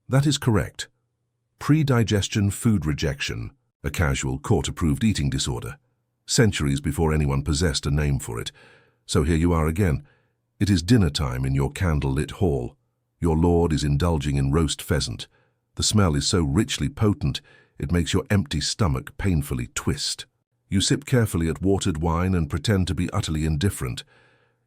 That is correct. Pre-digestion food rejection, a casual, court-approved eating disorder. Centuries before anyone possessed a name for it. So here you are again. It is dinner time in your candle-lit hall. Your lord is indulging in roast pheasant. The smell is so richly potent, it makes your empty stomach painfully twist. You sip carefully at watered wine and pretend to be utterly indifferent.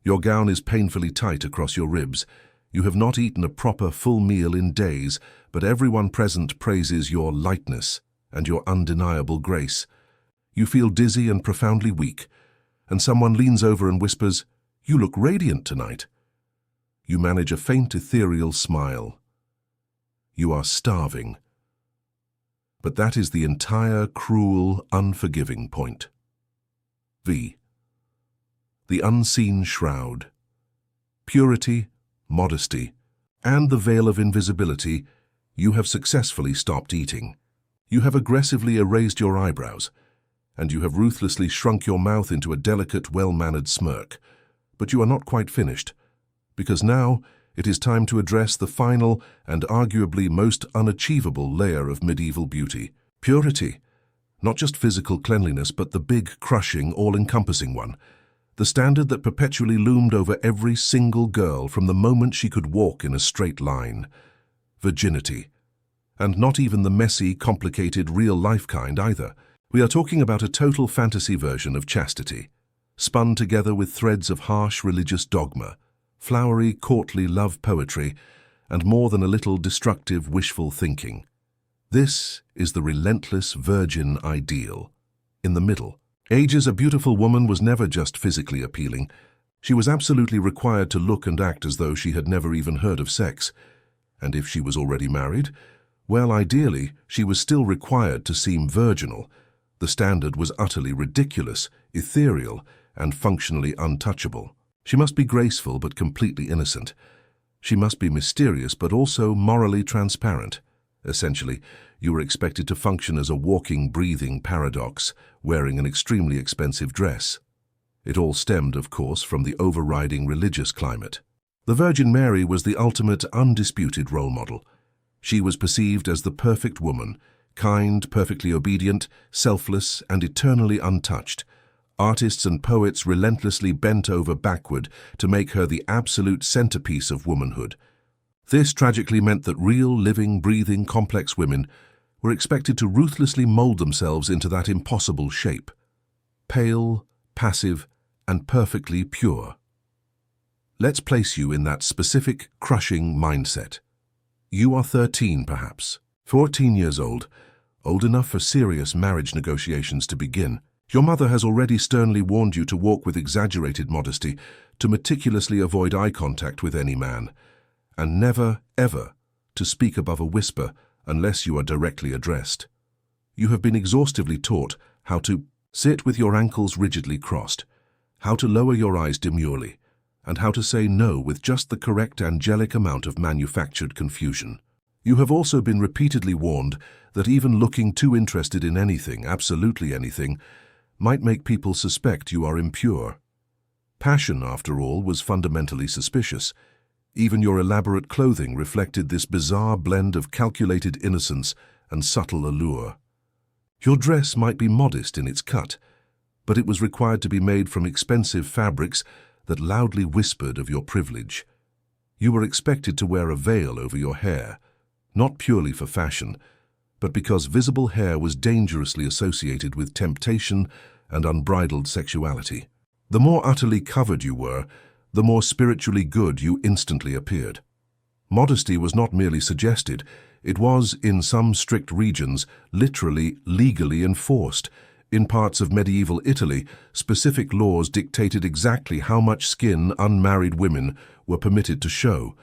Your gown is painfully tight across your ribs. You have not eaten a proper full meal in days, but everyone present praises your lightness and your undeniable grace. You feel dizzy and profoundly weak, and someone leans over and whispers, "You look radiant tonight." You manage a faint ethereal smile. You are starving. But that is the entire cruel, unforgiving point. V. The unseen shroud. Purity, modesty, and the veil of invisibility, you have successfully stopped eating. You have aggressively erased your eyebrows, and you have ruthlessly shrunk your mouth into a delicate, well-mannered smirk. But you are not quite finished, because now it is time to address the final and arguably most unachievable layer of medieval beauty: purity. Not just physical cleanliness, but the big, crushing, all-encompassing one. The standard that perpetually loomed over every single girl from the moment she could walk in a straight line. Virginity. And not even the messy, complicated, real-life kind either. We are talking about a total fantasy version of chastity, spun together with threads of harsh religious dogma, flowery, courtly love poetry, and more than a little destructive, wishful thinking. This is the relentless virgin ideal. In the middle, age as a beautiful woman was never just physically appealing. She was absolutely required to look and act as though she had never even heard of sex. And if she was already married, well, ideally, she was still required to seem virginal. The standard was utterly ridiculous, ethereal, and functionally untouchable. She must be graceful but completely innocent. She must be mysterious but also morally transparent. Essentially, you were expected to function as a walking, breathing paradox, wearing an extremely expensive dress. It all stemmed, of course, from the overriding religious climate. The Virgin Mary was the ultimate, undisputed role model. She was perceived as the perfect woman, kind, perfectly obedient, selfless, and eternally untouched. Artists and poets relentlessly bent over backward to make her the absolute centerpiece of womanhood. This tragically meant that real, living, breathing, complex women were expected to ruthlessly mold themselves into that impossible shape. Pale, passive, and perfectly pure. Let's place you in that specific, crushing mindset. You are 13, perhaps, 14 years old enough for serious marriage negotiations to begin. Your mother has already sternly warned you to walk with exaggerated modesty, to meticulously avoid eye contact with any man, and never, ever, to speak above a whisper unless you are directly addressed. You have been exhaustively taught how to sit with your ankles rigidly crossed, how to lower your eyes demurely, and how to say no with just the correct angelic amount of manufactured confusion. You have also been repeatedly warned that even looking too interested in anything, absolutely anything, might make people suspect you are impure. Passion, after all, was fundamentally suspicious. Even your elaborate clothing reflected this bizarre blend of calculated innocence and subtle allure. Your dress might be modest in its cut, but it was required to be made from expensive fabrics that loudly whispered of your privilege. You were expected to wear a veil over your hair, not purely for fashion, but because visible hair was dangerously associated with temptation and unbridled sexuality. The more utterly covered you were, the more spiritually good you instantly appeared. Modesty was not merely suggested, it was, in some strict regions, literally legally enforced. In parts of medieval Italy, specific laws dictated exactly how much skin unmarried women were permitted to show.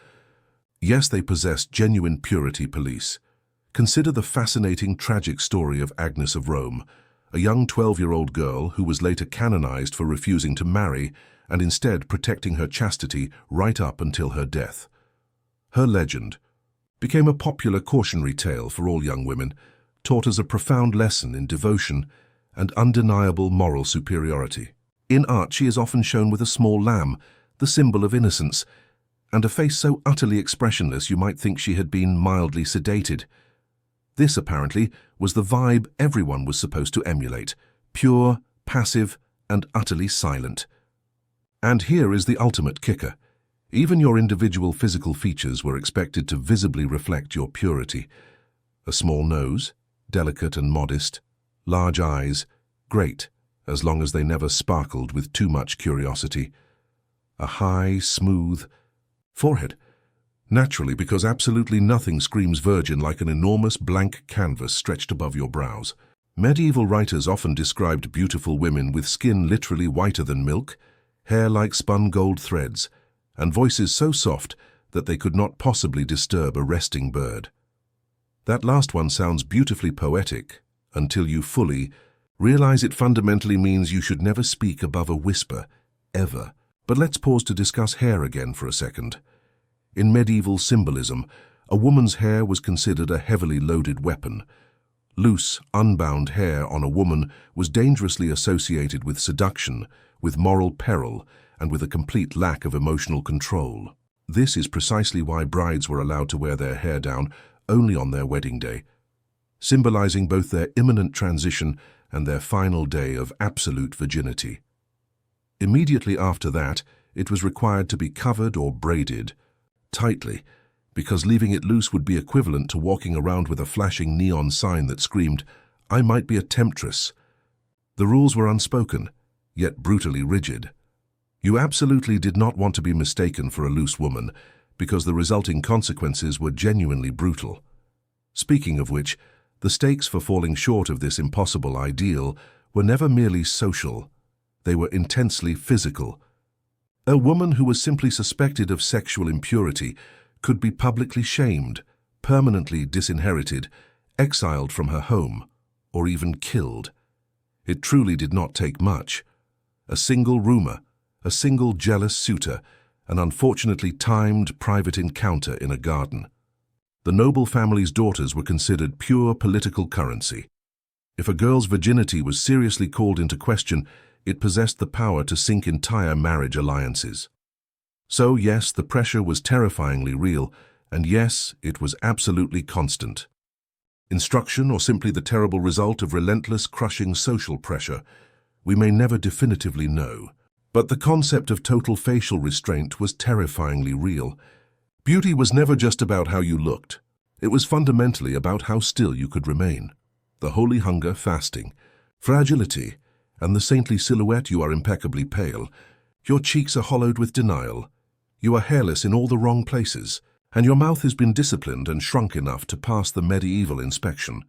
Yes, they possessed genuine purity police. Consider the fascinating, tragic story of Agnes of Rome, a young 12-year-old girl who was later canonized for refusing to marry and instead protecting her chastity right up until her death. Her legend became a popular cautionary tale for all young women, taught as a profound lesson in devotion and undeniable moral superiority. In art, she is often shown with a small lamb, the symbol of innocence, and a face so utterly expressionless you might think she had been mildly sedated. This, apparently, was the vibe everyone was supposed to emulate: pure, passive, and utterly silent. And here is the ultimate kicker. Even your individual physical features were expected to visibly reflect your purity. A small nose, delicate and modest; large eyes, great, as long as they never sparkled with too much curiosity; a high, smooth forehead, naturally, because absolutely nothing screams virgin like an enormous blank canvas stretched above your brows. Medieval writers often described beautiful women with skin literally whiter than milk, hair like spun gold threads, and voices so soft that they could not possibly disturb a resting bird. That last one sounds beautifully poetic until you fully realize it fundamentally means you should never speak above a whisper, ever. But let's pause to discuss hair again for a second. In medieval symbolism, a woman's hair was considered a heavily loaded weapon. Loose, unbound hair on a woman was dangerously associated with seduction, with moral peril, and with a complete lack of emotional control. This is precisely why brides were allowed to wear their hair down only on their wedding day, symbolizing both their imminent transition and their final day of absolute virginity. Immediately after that, it was required to be covered or braided tightly, because leaving it loose would be equivalent to walking around with a flashing neon sign that screamed, "I might be a temptress." The rules were unspoken, yet brutally rigid. You absolutely did not want to be mistaken for a loose woman, because the resulting consequences were genuinely brutal. Speaking of which, the stakes for falling short of this impossible ideal were never merely social. They were intensely physical. A woman who was simply suspected of sexual impurity could be publicly shamed, permanently disinherited, exiled from her home, or even killed. It truly did not take much. A single rumor, a single jealous suitor, an unfortunately timed private encounter in a garden. The noble family's daughters were considered pure political currency. If a girl's virginity was seriously called into question, it possessed the power to sink entire marriage alliances. So yes, the pressure was terrifyingly real, and yes, it was absolutely constant. Instruction, or simply the terrible result of relentless, crushing social pressure, we may never definitively know. But the concept of total facial restraint was terrifyingly real. Beauty was never just about how you looked. It was fundamentally about how still you could remain. The holy hunger, fasting, fragility, and the saintly silhouette. You are impeccably pale. Your cheeks are hollowed with denial. You are hairless in all the wrong places, and your mouth has been disciplined and shrunk enough to pass the medieval inspection.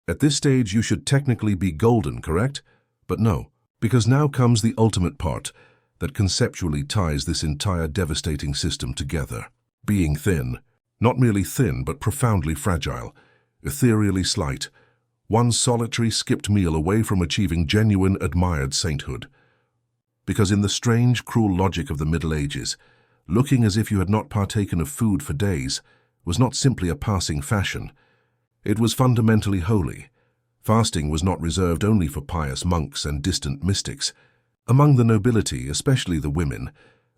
At this stage, you should technically be golden, correct? But no, because now comes the ultimate part that conceptually ties this entire devastating system together. Being thin. Not merely thin, but profoundly fragile, ethereally slight, one solitary skipped meal away from achieving genuine admired sainthood. Because in the strange, cruel logic of the Middle Ages, looking as if you had not partaken of food for days was not simply a passing fashion. It was fundamentally holy. Fasting was not reserved only for pious monks and distant mystics. Among the nobility, especially the women,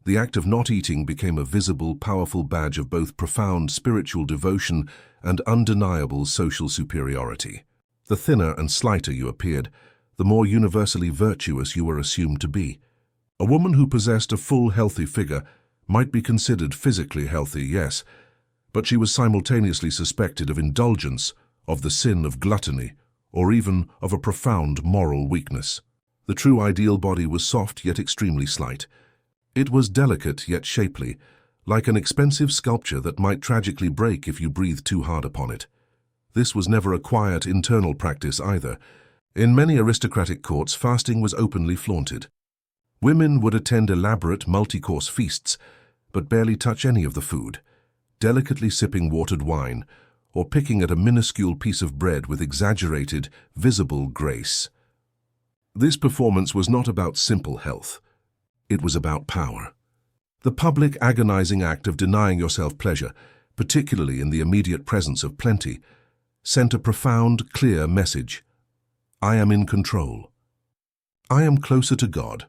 the act of not eating became a visible, powerful badge of both profound spiritual devotion and undeniable social superiority. The thinner and slighter you appeared, the more universally virtuous you were assumed to be. A woman who possessed a full, healthy figure might be considered physically healthy, yes, but she was simultaneously suspected of indulgence, of the sin of gluttony, or even of a profound moral weakness. The true ideal body was soft yet extremely slight. It was delicate yet shapely, like an expensive sculpture that might tragically break if you breathed too hard upon it. This was never a quiet internal practice either. In many aristocratic courts, fasting was openly flaunted. Women would attend elaborate multi-course feasts, but barely touch any of the food, delicately sipping watered wine, or picking at a minuscule piece of bread with exaggerated, visible grace. This performance was not about simple health. It was about power. The public, agonizing act of denying yourself pleasure, particularly in the immediate presence of plenty, sent a profound, clear message. I am in control. I am closer to God.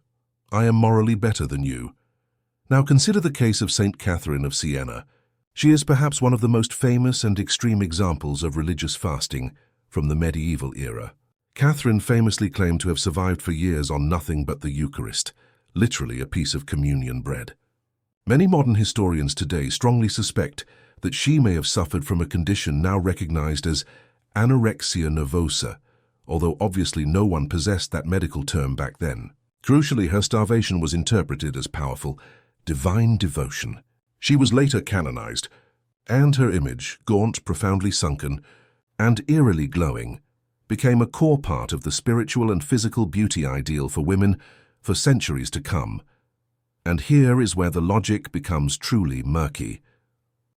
I am morally better than you. Now consider the case of Saint Catherine of Siena. She is perhaps one of the most famous and extreme examples of religious fasting from the medieval era. Catherine famously claimed to have survived for years on nothing but the Eucharist, literally a piece of communion bread. Many modern historians today strongly suspect that she may have suffered from a condition now recognized as anorexia nervosa, although obviously no one possessed that medical term back then. Crucially, her starvation was interpreted as powerful, divine devotion. She was later canonized, and her image, gaunt, profoundly sunken, and eerily glowing, became a core part of the spiritual and physical beauty ideal for women for centuries to come. And here is where the logic becomes truly murky.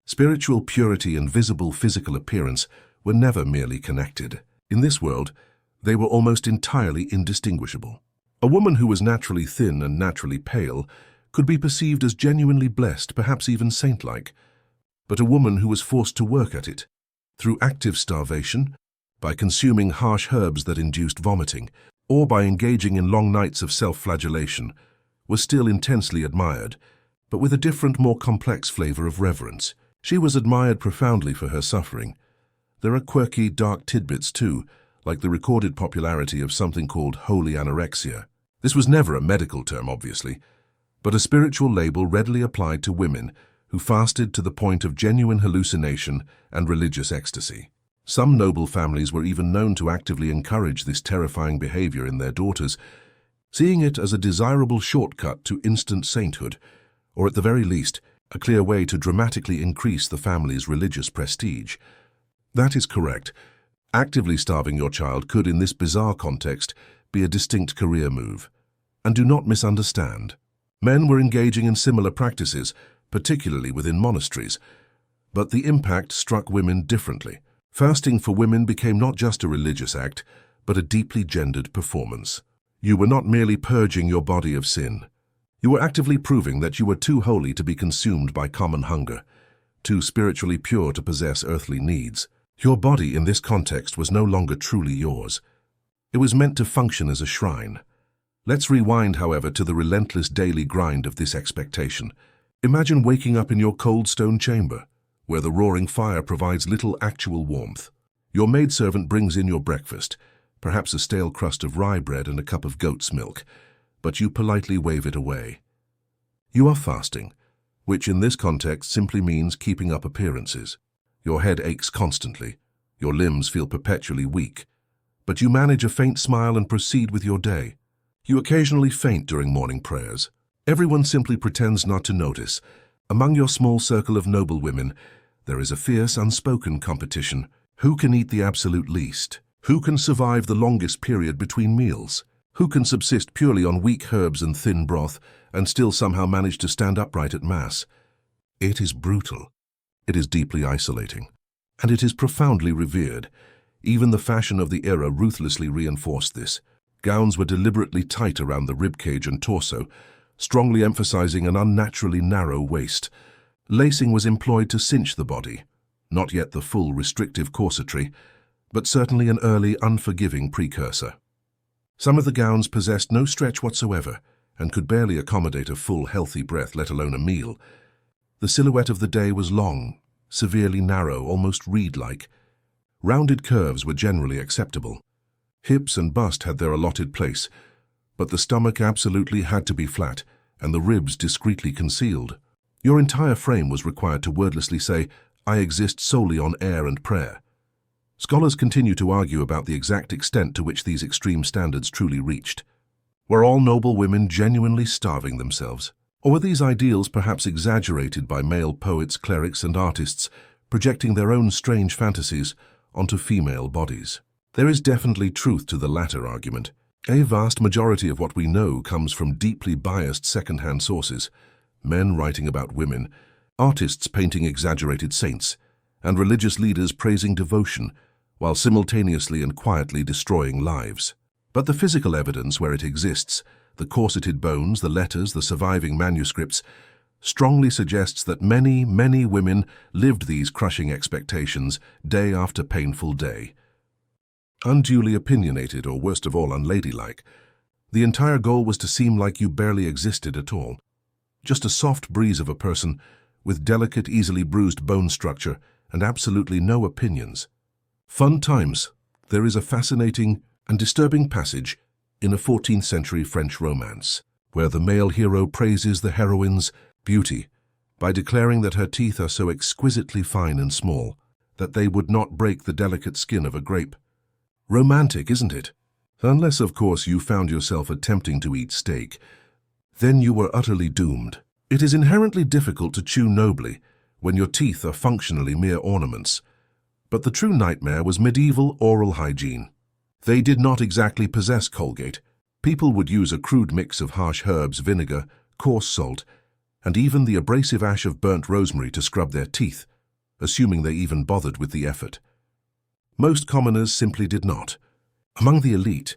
Spiritual purity and visible physical appearance were never merely connected. In this world, they were almost entirely indistinguishable. A woman who was naturally thin and naturally pale could be perceived as genuinely blessed, perhaps even saint-like. But a woman who was forced to work at it, through active starvation, by consuming harsh herbs that induced vomiting, or by engaging in long nights of self-flagellation, was still intensely admired, but with a different, more complex flavor of reverence. She was admired profoundly for her suffering. There are quirky, dark tidbits too, like the recorded popularity of something called holy anorexia. This was never a medical term, obviously, but a spiritual label readily applied to women who fasted to the point of genuine hallucination and religious ecstasy. Some noble families were even known to actively encourage this terrifying behavior in their daughters, seeing it as a desirable shortcut to instant sainthood, or at the very least, a clear way to dramatically increase the family's religious prestige. That is correct. Actively starving your child could, in this bizarre context, be a distinct career move. And do not misunderstand. Men were engaging in similar practices, particularly within monasteries, but the impact struck women differently. Fasting for women became not just a religious act, but a deeply gendered performance. You were not merely purging your body of sin. You were actively proving that you were too holy to be consumed by common hunger, too spiritually pure to possess earthly needs. Your body in this context was no longer truly yours. It was meant to function as a shrine. Let's rewind, however, to the relentless daily grind of this expectation. Imagine waking up in your cold stone chamber, where the roaring fire provides little actual warmth. Your maidservant brings in your breakfast, perhaps a stale crust of rye bread and a cup of goat's milk, but you politely wave it away. You are fasting, which in this context simply means keeping up appearances. Your head aches constantly, your limbs feel perpetually weak, but you manage a faint smile and proceed with your day. You occasionally faint during morning prayers. Everyone simply pretends not to notice. Among your small circle of noble women, there is a fierce, unspoken competition. Who can eat the absolute least? Who can survive the longest period between meals? Who can subsist purely on weak herbs and thin broth and still somehow manage to stand upright at Mass? It is brutal. It is deeply isolating. And it is profoundly revered. Even the fashion of the era ruthlessly reinforced this. Gowns were deliberately tight around the ribcage and torso, strongly emphasizing an unnaturally narrow waist. Lacing was employed to cinch the body, not yet the full restrictive corsetry, but certainly an early, unforgiving precursor. Some of the gowns possessed no stretch whatsoever and could barely accommodate a full, healthy breath, let alone a meal. The silhouette of the day was long, severely narrow, almost reed-like. Rounded curves were generally acceptable. Hips and bust had their allotted place, but the stomach absolutely had to be flat and the ribs discreetly concealed. Your entire frame was required to wordlessly say, "I exist solely on air and prayer." Scholars continue to argue about the exact extent to which these extreme standards truly reached. Were all noble women genuinely starving themselves? Or were these ideals perhaps exaggerated by male poets, clerics, and artists, projecting their own strange fantasies onto female bodies? There is definitely truth to the latter argument. A vast majority of what we know comes from deeply biased second-hand sources, men writing about women, artists painting exaggerated saints, and religious leaders praising devotion, while simultaneously and quietly destroying lives. But the physical evidence, where it exists, the corseted bones, the letters, the surviving manuscripts, strongly suggests that many, many women lived these crushing expectations day after painful day. Unduly opinionated, or worst of all, unladylike, the entire goal was to seem like you barely existed at all. Just a soft breeze of a person with delicate, easily bruised bone structure and absolutely no opinions. Fun times. There is a fascinating and disturbing passage in a 14th century French romance, where the male hero praises the heroine's beauty by declaring that her teeth are so exquisitely fine and small that they would not break the delicate skin of a grape. Romantic, isn't it? Unless, of course, you found yourself attempting to eat steak. Then you were utterly doomed. It is inherently difficult to chew nobly when your teeth are functionally mere ornaments. But the true nightmare was medieval oral hygiene. They did not exactly possess Colgate. People would use a crude mix of harsh herbs, vinegar, coarse salt, and even the abrasive ash of burnt rosemary to scrub their teeth, assuming they even bothered with the effort. Most commoners simply did not. Among the elite,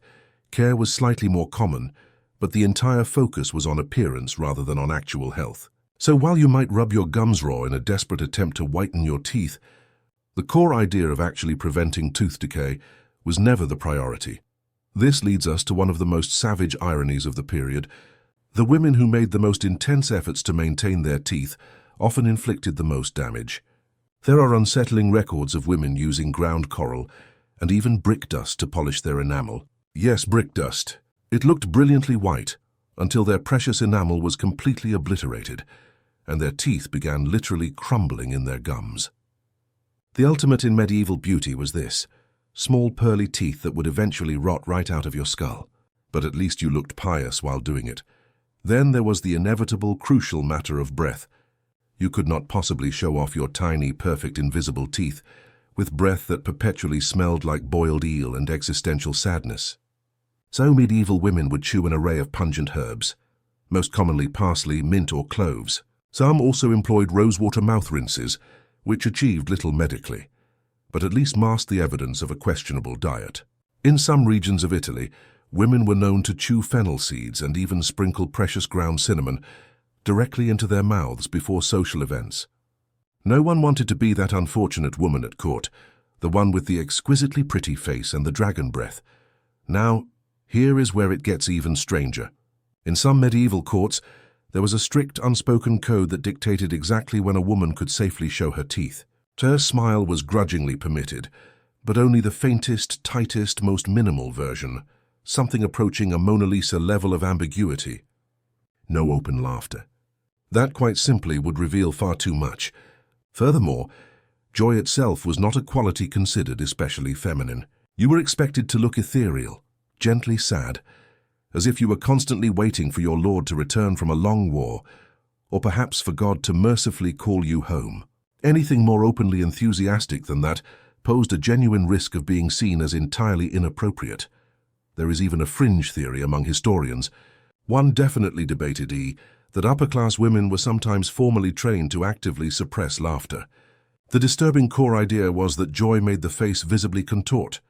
care was slightly more common, but the entire focus was on appearance rather than on actual health. So while you might rub your gums raw in a desperate attempt to whiten your teeth, the core idea of actually preventing tooth decay was never the priority. This leads us to one of the most savage ironies of the period. The women who made the most intense efforts to maintain their teeth often inflicted the most damage. There are unsettling records of women using ground coral and even brick dust to polish their enamel. Yes, brick dust. It looked brilliantly white until their precious enamel was completely obliterated and their teeth began literally crumbling in their gums. The ultimate in medieval beauty was this: small pearly teeth that would eventually rot right out of your skull. But at least you looked pious while doing it. Then there was the inevitable, crucial matter of breath. You could not possibly show off your tiny, perfect, invisible teeth with breath that perpetually smelled like boiled eel and existential sadness. So medieval women would chew an array of pungent herbs, most commonly parsley, mint, or cloves. Some also employed rosewater mouth rinses, which achieved little medically, but at least masked the evidence of a questionable diet. In some regions of Italy, women were known to chew fennel seeds and even sprinkle precious ground cinnamon directly into their mouths before social events. No one wanted to be that unfortunate woman at court, the one with the exquisitely pretty face and the dragon breath. Now, here is where it gets even stranger. In some medieval courts, there was a strict unspoken code that dictated exactly when a woman could safely show her teeth. Her smile was grudgingly permitted, but only the faintest, tightest, most minimal version, something approaching a Mona Lisa level of ambiguity. No open laughter. That quite simply would reveal far too much. Furthermore, joy itself was not a quality considered especially feminine. You were expected to look ethereal, gently sad, as if you were constantly waiting for your lord to return from a long war, or perhaps for God to mercifully call you home. Anything more openly enthusiastic than that posed a genuine risk of being seen as entirely inappropriate. There is even a fringe theory among historians. One definitely debated that upper-class women were sometimes formally trained to actively suppress laughter. The disturbing core idea was that joy made the face visibly contort,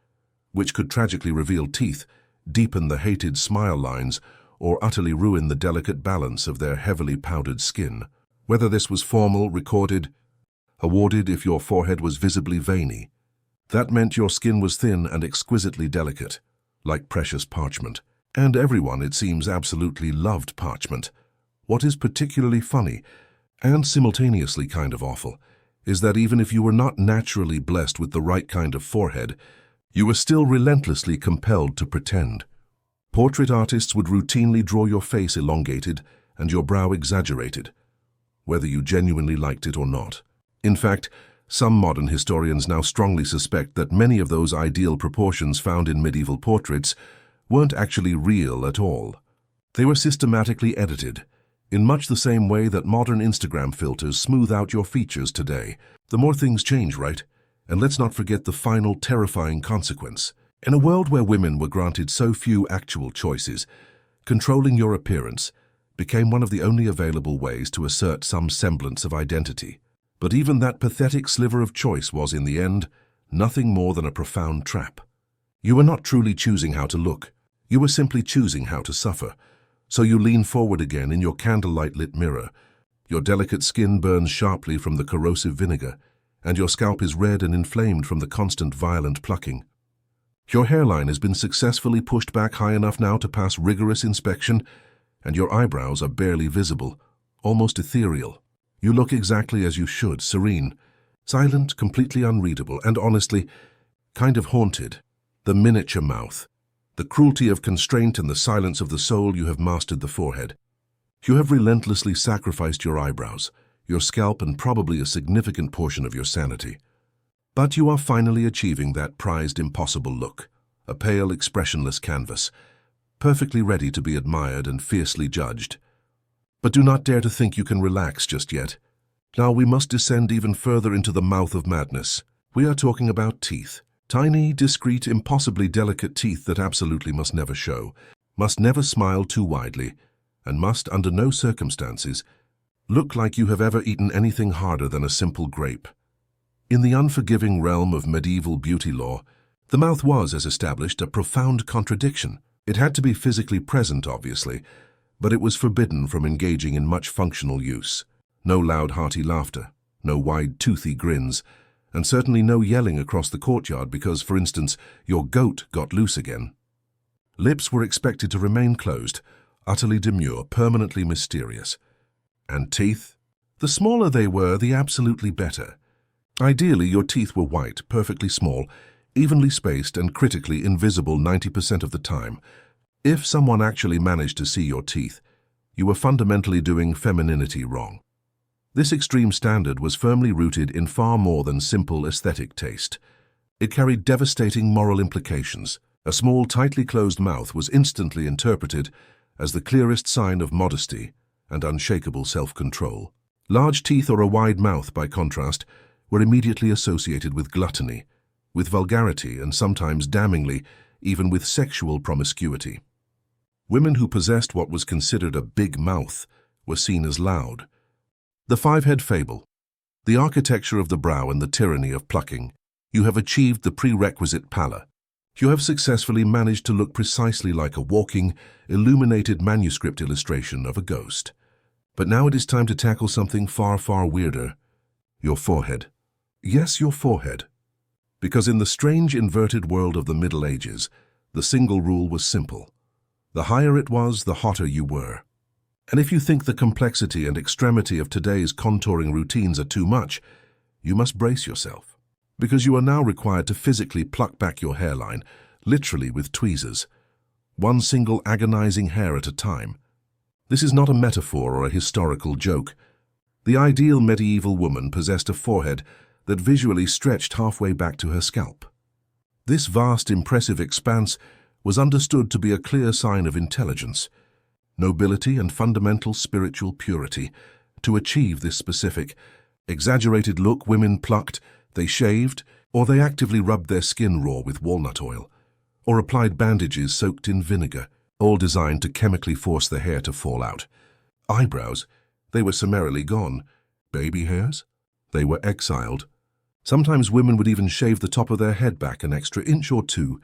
which could tragically reveal teeth, deepen the hated smile lines, or utterly ruin the delicate balance of their heavily powdered skin. Whether this was formal, recorded, awarded if your forehead was visibly veiny. That meant your skin was thin and exquisitely delicate. like precious parchment. And everyone, it seems, absolutely loved parchment. What is particularly funny, and simultaneously kind of awful, is that even if you were not naturally blessed with the right kind of forehead, you were still relentlessly compelled to pretend. Portrait artists would routinely draw your face elongated and your brow exaggerated, whether you genuinely liked it or not. In fact, some modern historians now strongly suspect that many of those ideal proportions found in medieval portraits weren't actually real at all. They were systematically edited, in much the same way that modern Instagram filters smooth out your features today. The more things change, right? And let's not forget the final terrifying consequence. In a world where women were granted so few actual choices, controlling your appearance became one of the only available ways to assert some semblance of identity. But even that pathetic sliver of choice was, in the end, nothing more than a profound trap. You were not truly choosing how to look. You were simply choosing how to suffer. So you lean forward again in your candlelight-lit mirror. Your delicate skin burns sharply from the corrosive vinegar, and your scalp is red and inflamed from the constant violent plucking. Your hairline has been successfully pushed back high enough now to pass rigorous inspection, and your eyebrows are barely visible, almost ethereal. You look exactly as you should, serene, silent, completely unreadable, and honestly, kind of haunted. The miniature mouth, the cruelty of constraint and the silence of the soul. You have mastered the forehead. You have relentlessly sacrificed your eyebrows, your scalp, and probably a significant portion of your sanity. But you are finally achieving that prized impossible look, a pale, expressionless canvas, perfectly ready to be admired and fiercely judged. But do not dare to think you can relax just yet. Now we must descend even further into the mouth of madness. We are talking about teeth. Tiny, discreet, impossibly delicate teeth that absolutely must never show, must never smile too widely, and must, under no circumstances, look like you have ever eaten anything harder than a simple grape. In the unforgiving realm of medieval beauty law, the mouth was, as established, a profound contradiction. It had to be physically present, obviously, but it was forbidden from engaging in much functional use. No loud, hearty laughter, no wide, toothy grins, and certainly no yelling across the courtyard because, for instance, your goat got loose again. Lips were expected to remain closed, utterly demure, permanently mysterious. And teeth? The smaller they were, the absolutely better. Ideally, your teeth were white, perfectly small, evenly spaced, and critically invisible 90% of the time. If someone actually managed to see your teeth, you were fundamentally doing femininity wrong. This extreme standard was firmly rooted in far more than simple aesthetic taste. It carried devastating moral implications. A small, tightly closed mouth was instantly interpreted as the clearest sign of modesty and unshakable self-control. Large teeth or a wide mouth, by contrast, were immediately associated with gluttony, with vulgarity, and sometimes damningly, even with sexual promiscuity. Women who possessed what was considered a big mouth were seen as loud. The five-head fable, the architecture of the brow and the tyranny of plucking. You have achieved the prerequisite pallor. You have successfully managed to look precisely like a walking, illuminated manuscript illustration of a ghost. But now it is time to tackle something far, far weirder. Your forehead. Yes, your forehead. Because in the strange inverted world of the Middle Ages, the single rule was simple. The higher it was, the hotter you were. And if you think the complexity and extremity of today's contouring routines are too much, you must brace yourself. Because you are now required to physically pluck back your hairline, literally with tweezers, one single agonizing hair at a time. This is not a metaphor or a historical joke. The ideal medieval woman possessed a forehead that visually stretched halfway back to her scalp. This vast, impressive expanse was understood to be a clear sign of intelligence, nobility, and fundamental spiritual purity. To achieve this specific, exaggerated look, women plucked, they shaved, or they actively rubbed their skin raw with walnut oil, or applied bandages soaked in vinegar, all designed to chemically force the hair to fall out. Eyebrows, they were summarily gone. Baby hairs, they were exiled. Sometimes women would even shave the top of their head back an extra inch or two,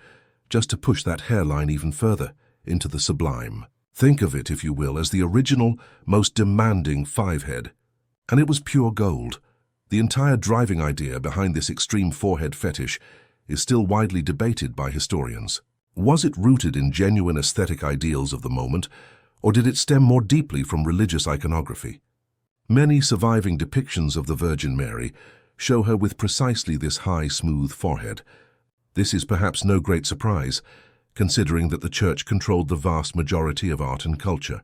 just to push that hairline even further into the sublime. Think of it, if you will, as the original, most demanding five-head. And it was pure gold. The entire driving idea behind this extreme forehead fetish is still widely debated by historians. Was it rooted in genuine aesthetic ideals of the moment, or did it stem more deeply from religious iconography? Many surviving depictions of the Virgin Mary show her with precisely this high, smooth forehead. This is perhaps no great surprise, considering that the Church controlled the vast majority of art and culture.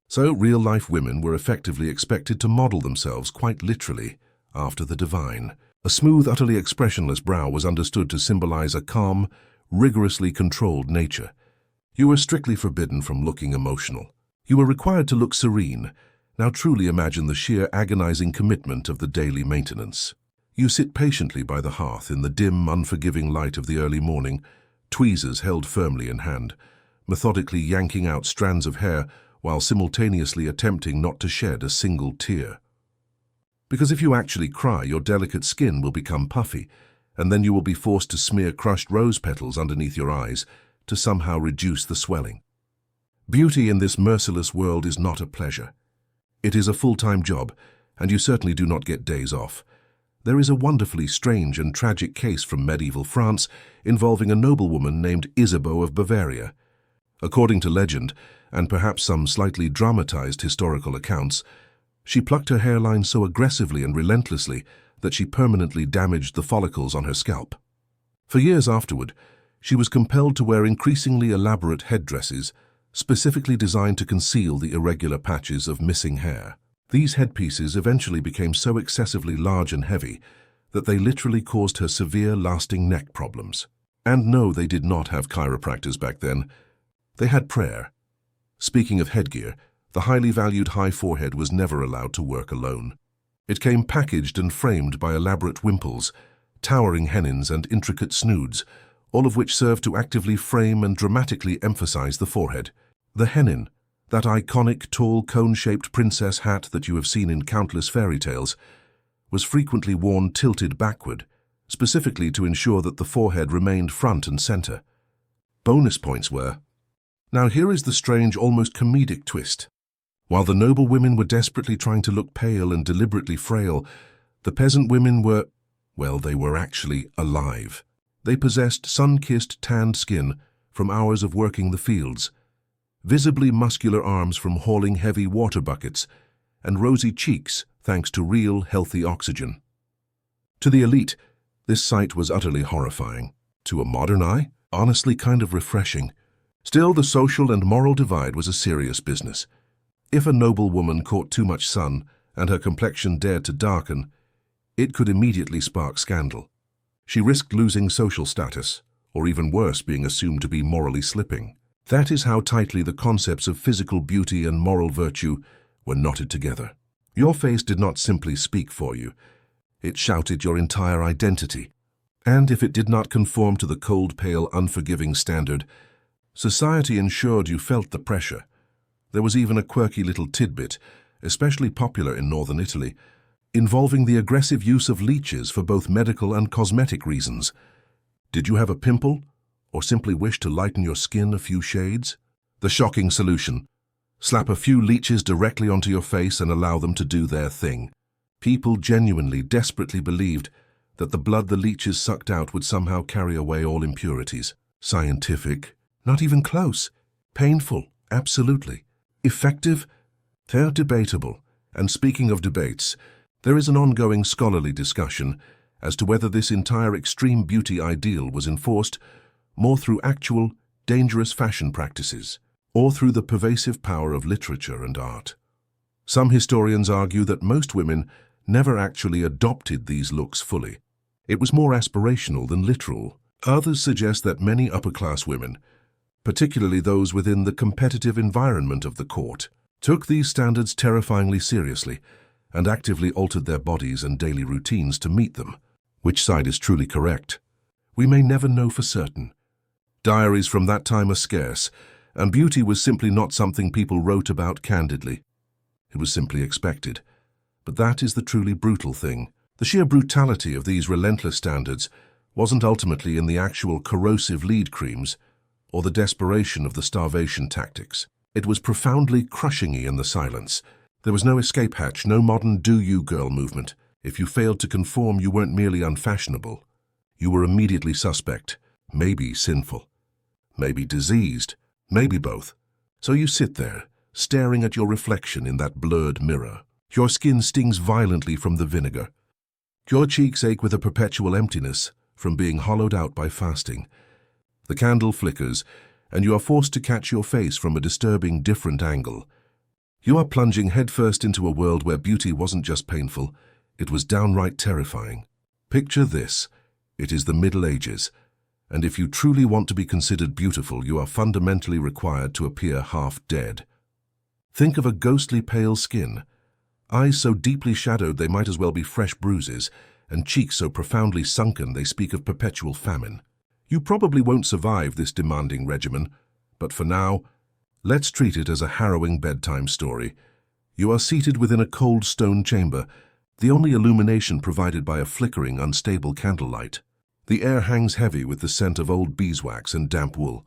So real-life women were effectively expected to model themselves quite literally after the divine. A smooth, utterly expressionless brow was understood to symbolize a calm, rigorously controlled nature. You were strictly forbidden from looking emotional. You were required to look serene. Now truly imagine the sheer agonizing commitment of the daily maintenance. You sit patiently by the hearth in the dim, unforgiving light of the early morning, tweezers held firmly in hand, methodically yanking out strands of hair while simultaneously attempting not to shed a single tear. Because if you actually cry, your delicate skin will become puffy, and then you will be forced to smear crushed rose petals underneath your eyes to somehow reduce the swelling. Beauty in this merciless world is not a pleasure. It is a full-time job, and you certainly do not get days off. There is a wonderfully strange and tragic case from medieval France involving a noblewoman named Isabeau of Bavaria. According to legend, and perhaps some slightly dramatized historical accounts, she plucked her hairline so aggressively and relentlessly that she permanently damaged the follicles on her scalp. For years afterward, she was compelled to wear increasingly elaborate headdresses, specifically designed to conceal the irregular patches of missing hair. These headpieces eventually became so excessively large and heavy that they literally caused her severe, lasting neck problems. And no, they did not have chiropractors back then. They had prayer. Speaking of headgear, the highly valued high forehead was never allowed to work alone. It came packaged and framed by elaborate wimples, towering hennins and intricate snoods, all of which served to actively frame and dramatically emphasize the forehead. The hennin, that iconic tall cone-shaped princess hat that you have seen in countless fairy tales, was frequently worn tilted backward, specifically to ensure that the forehead remained front and center. Bonus points were... Now here is the strange, almost comedic twist. While the noble women were desperately trying to look pale and deliberately frail, the peasant women were, well, they were actually alive. They possessed sun-kissed tanned skin from hours of working the fields, visibly muscular arms from hauling heavy water buckets, and rosy cheeks thanks to real, healthy oxygen. To the elite, this sight was utterly horrifying. To a modern eye, honestly kind of refreshing. Still, the social and moral divide was a serious business. If a noble woman caught too much sun and her complexion dared to darken, it could immediately spark scandal. She risked losing social status, or even worse, being assumed to be morally slipping. That is how tightly the concepts of physical beauty and moral virtue were knotted together. Your face did not simply speak for you. It shouted your entire identity. And if it did not conform to the cold, pale, unforgiving standard, society ensured you felt the pressure. There was even a quirky little tidbit, especially popular in northern Italy, involving the aggressive use of leeches for both medical and cosmetic reasons. Did you have a pimple, or simply wish to lighten your skin a few shades? The shocking solution: slap a few leeches directly onto your face and allow them to do their thing. People genuinely, desperately believed that the blood the leeches sucked out would somehow carry away all impurities. Scientific? Not even close. Painful? Absolutely. Effective? They're debatable. And speaking of debates, there is an ongoing scholarly discussion as to whether this entire extreme beauty ideal was enforced more through actual, dangerous fashion practices, or through the pervasive power of literature and art. Some historians argue that most women never actually adopted these looks fully. It was more aspirational than literal. Others suggest that many upper-class women, particularly those within the competitive environment of the court, took these standards terrifyingly seriously and actively altered their bodies and daily routines to meet them. Which side is truly correct? We may never know for certain. Diaries from that time are scarce, and beauty was simply not something people wrote about candidly. It was simply expected. But that is the truly brutal thing. The sheer brutality of these relentless standards wasn't ultimately in the actual corrosive lead creams or the desperation of the starvation tactics. It was profoundly crushing in the silence. There was no escape hatch, no modern do-you girl movement. If you failed to conform, you weren't merely unfashionable. You were immediately suspect, maybe sinful. maybe diseased, maybe both. So you sit there, staring at your reflection in that blurred mirror. Your skin stings violently from the vinegar. Your cheeks ache with a perpetual emptiness from being hollowed out by fasting. The candle flickers, and you are forced to catch your face from a disturbing different angle. You are plunging headfirst into a world where beauty wasn't just painful, it was downright terrifying. Picture this. It is the Middle Ages, and if you truly want to be considered beautiful, you are fundamentally required to appear half dead. Think of a ghostly pale skin, eyes so deeply shadowed they might as well be fresh bruises, and cheeks so profoundly sunken they speak of perpetual famine. You probably won't survive this demanding regimen, but for now, let's treat it as a harrowing bedtime story. You are seated within a cold stone chamber, the only illumination provided by a flickering, unstable candlelight. The air hangs heavy with the scent of old beeswax and damp wool.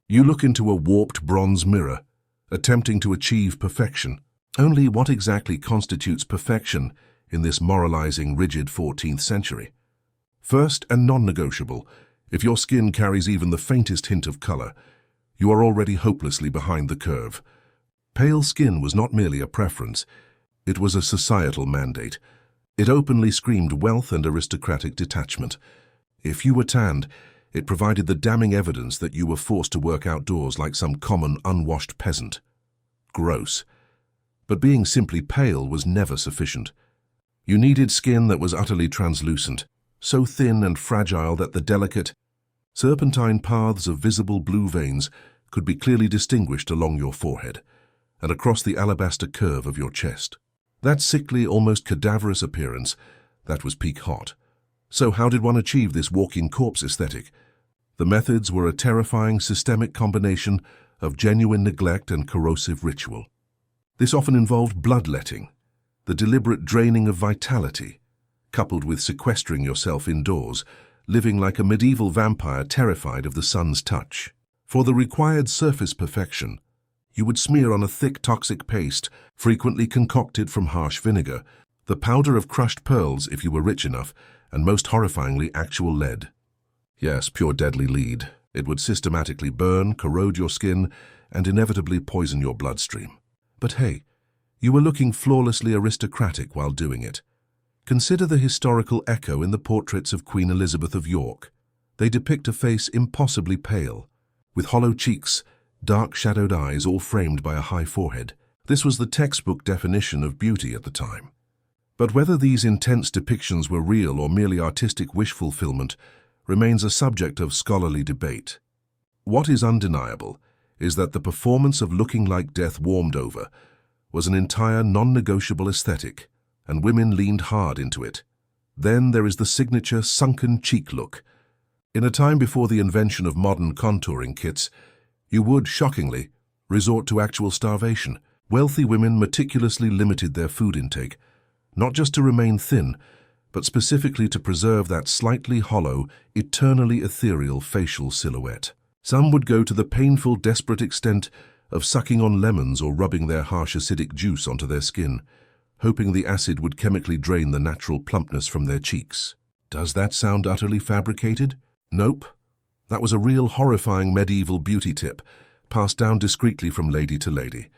You look into a warped bronze mirror, attempting to achieve perfection. Only what exactly constitutes perfection in this moralizing, rigid 14th century? First and non-negotiable, if your skin carries even the faintest hint of color, you are already hopelessly behind the curve. Pale skin was not merely a preference, it was a societal mandate. It openly screamed wealth and aristocratic detachment. If you were tanned, it provided the damning evidence that you were forced to work outdoors like some common, unwashed peasant. Gross. But being simply pale was never sufficient. You needed skin that was utterly translucent, so thin and fragile that the delicate, serpentine paths of visible blue veins could be clearly distinguished along your forehead and across the alabaster curve of your chest. That sickly, almost cadaverous appearance, that was peak hot. So how did one achieve this walking corpse aesthetic? The methods were a terrifying systemic combination of genuine neglect and corrosive ritual. This often involved bloodletting, the deliberate draining of vitality, coupled with sequestering yourself indoors, living like a medieval vampire terrified of the sun's touch. For the required surface perfection, you would smear on a thick toxic paste, frequently concocted from harsh vinegar, the powder of crushed pearls if you were rich enough, and most horrifyingly actual lead. Yes, pure deadly lead. It would systematically burn, corrode your skin, and inevitably poison your bloodstream. But hey, you were looking flawlessly aristocratic while doing it. Consider the historical echo in the portraits of Queen Elizabeth of York. They depict a face impossibly pale, with hollow cheeks, dark shadowed eyes all framed by a high forehead. This was the textbook definition of beauty at the time. But whether these intense depictions were real or merely artistic wish fulfillment remains a subject of scholarly debate. What is undeniable is that the performance of looking like death warmed over was an entire non-negotiable aesthetic, and women leaned hard into it. Then there is the signature sunken cheek look. In a time before the invention of modern contouring kits, you would, shockingly, resort to actual starvation. Wealthy women meticulously limited their food intake, not just to remain thin, but specifically to preserve that slightly hollow, eternally ethereal facial silhouette. Some would go to the painful, desperate extent of sucking on lemons or rubbing their harsh acidic juice onto their skin, hoping the acid would chemically drain the natural plumpness from their cheeks. Does that sound utterly fabricated? Nope. That was a real horrifying medieval beauty tip, passed down discreetly from lady to lady.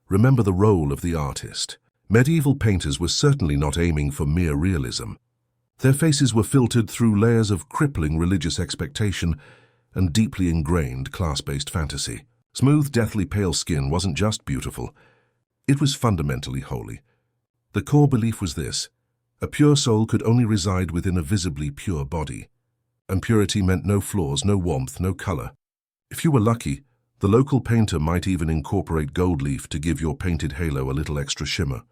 Remember the role of the artist. Medieval painters were certainly not aiming for mere realism. Their faces were filtered through layers of crippling religious expectation and deeply ingrained class-based fantasy. Smooth, deathly pale skin wasn't just beautiful. It was fundamentally holy. The core belief was this: a pure soul could only reside within a visibly pure body. And purity meant no flaws, no warmth, no color. If you were lucky, the local painter might even incorporate gold leaf to give your painted halo a little extra shimmer.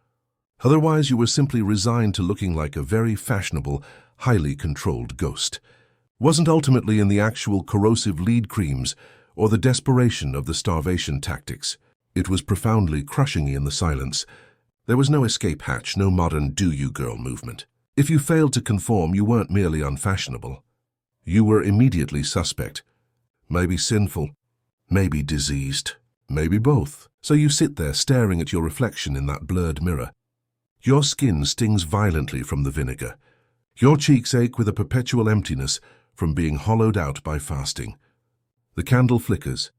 Otherwise, you were simply resigned to looking like a very fashionable, highly controlled ghost. Wasn't ultimately in the actual corrosive lead creams or the desperation of the starvation tactics. It was profoundly crushing in the silence. There was no escape hatch, no modern do-you-girl movement. If you failed to conform, you weren't merely unfashionable. You were immediately suspect. Maybe sinful, maybe diseased, maybe both. So you sit there staring at your reflection in that blurred mirror. Your skin stings violently from the vinegar. Your cheeks ache with a perpetual emptiness from being hollowed out by fasting. The candle flickers,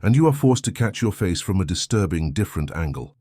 and you are forced to catch your face from a disturbing, different angle.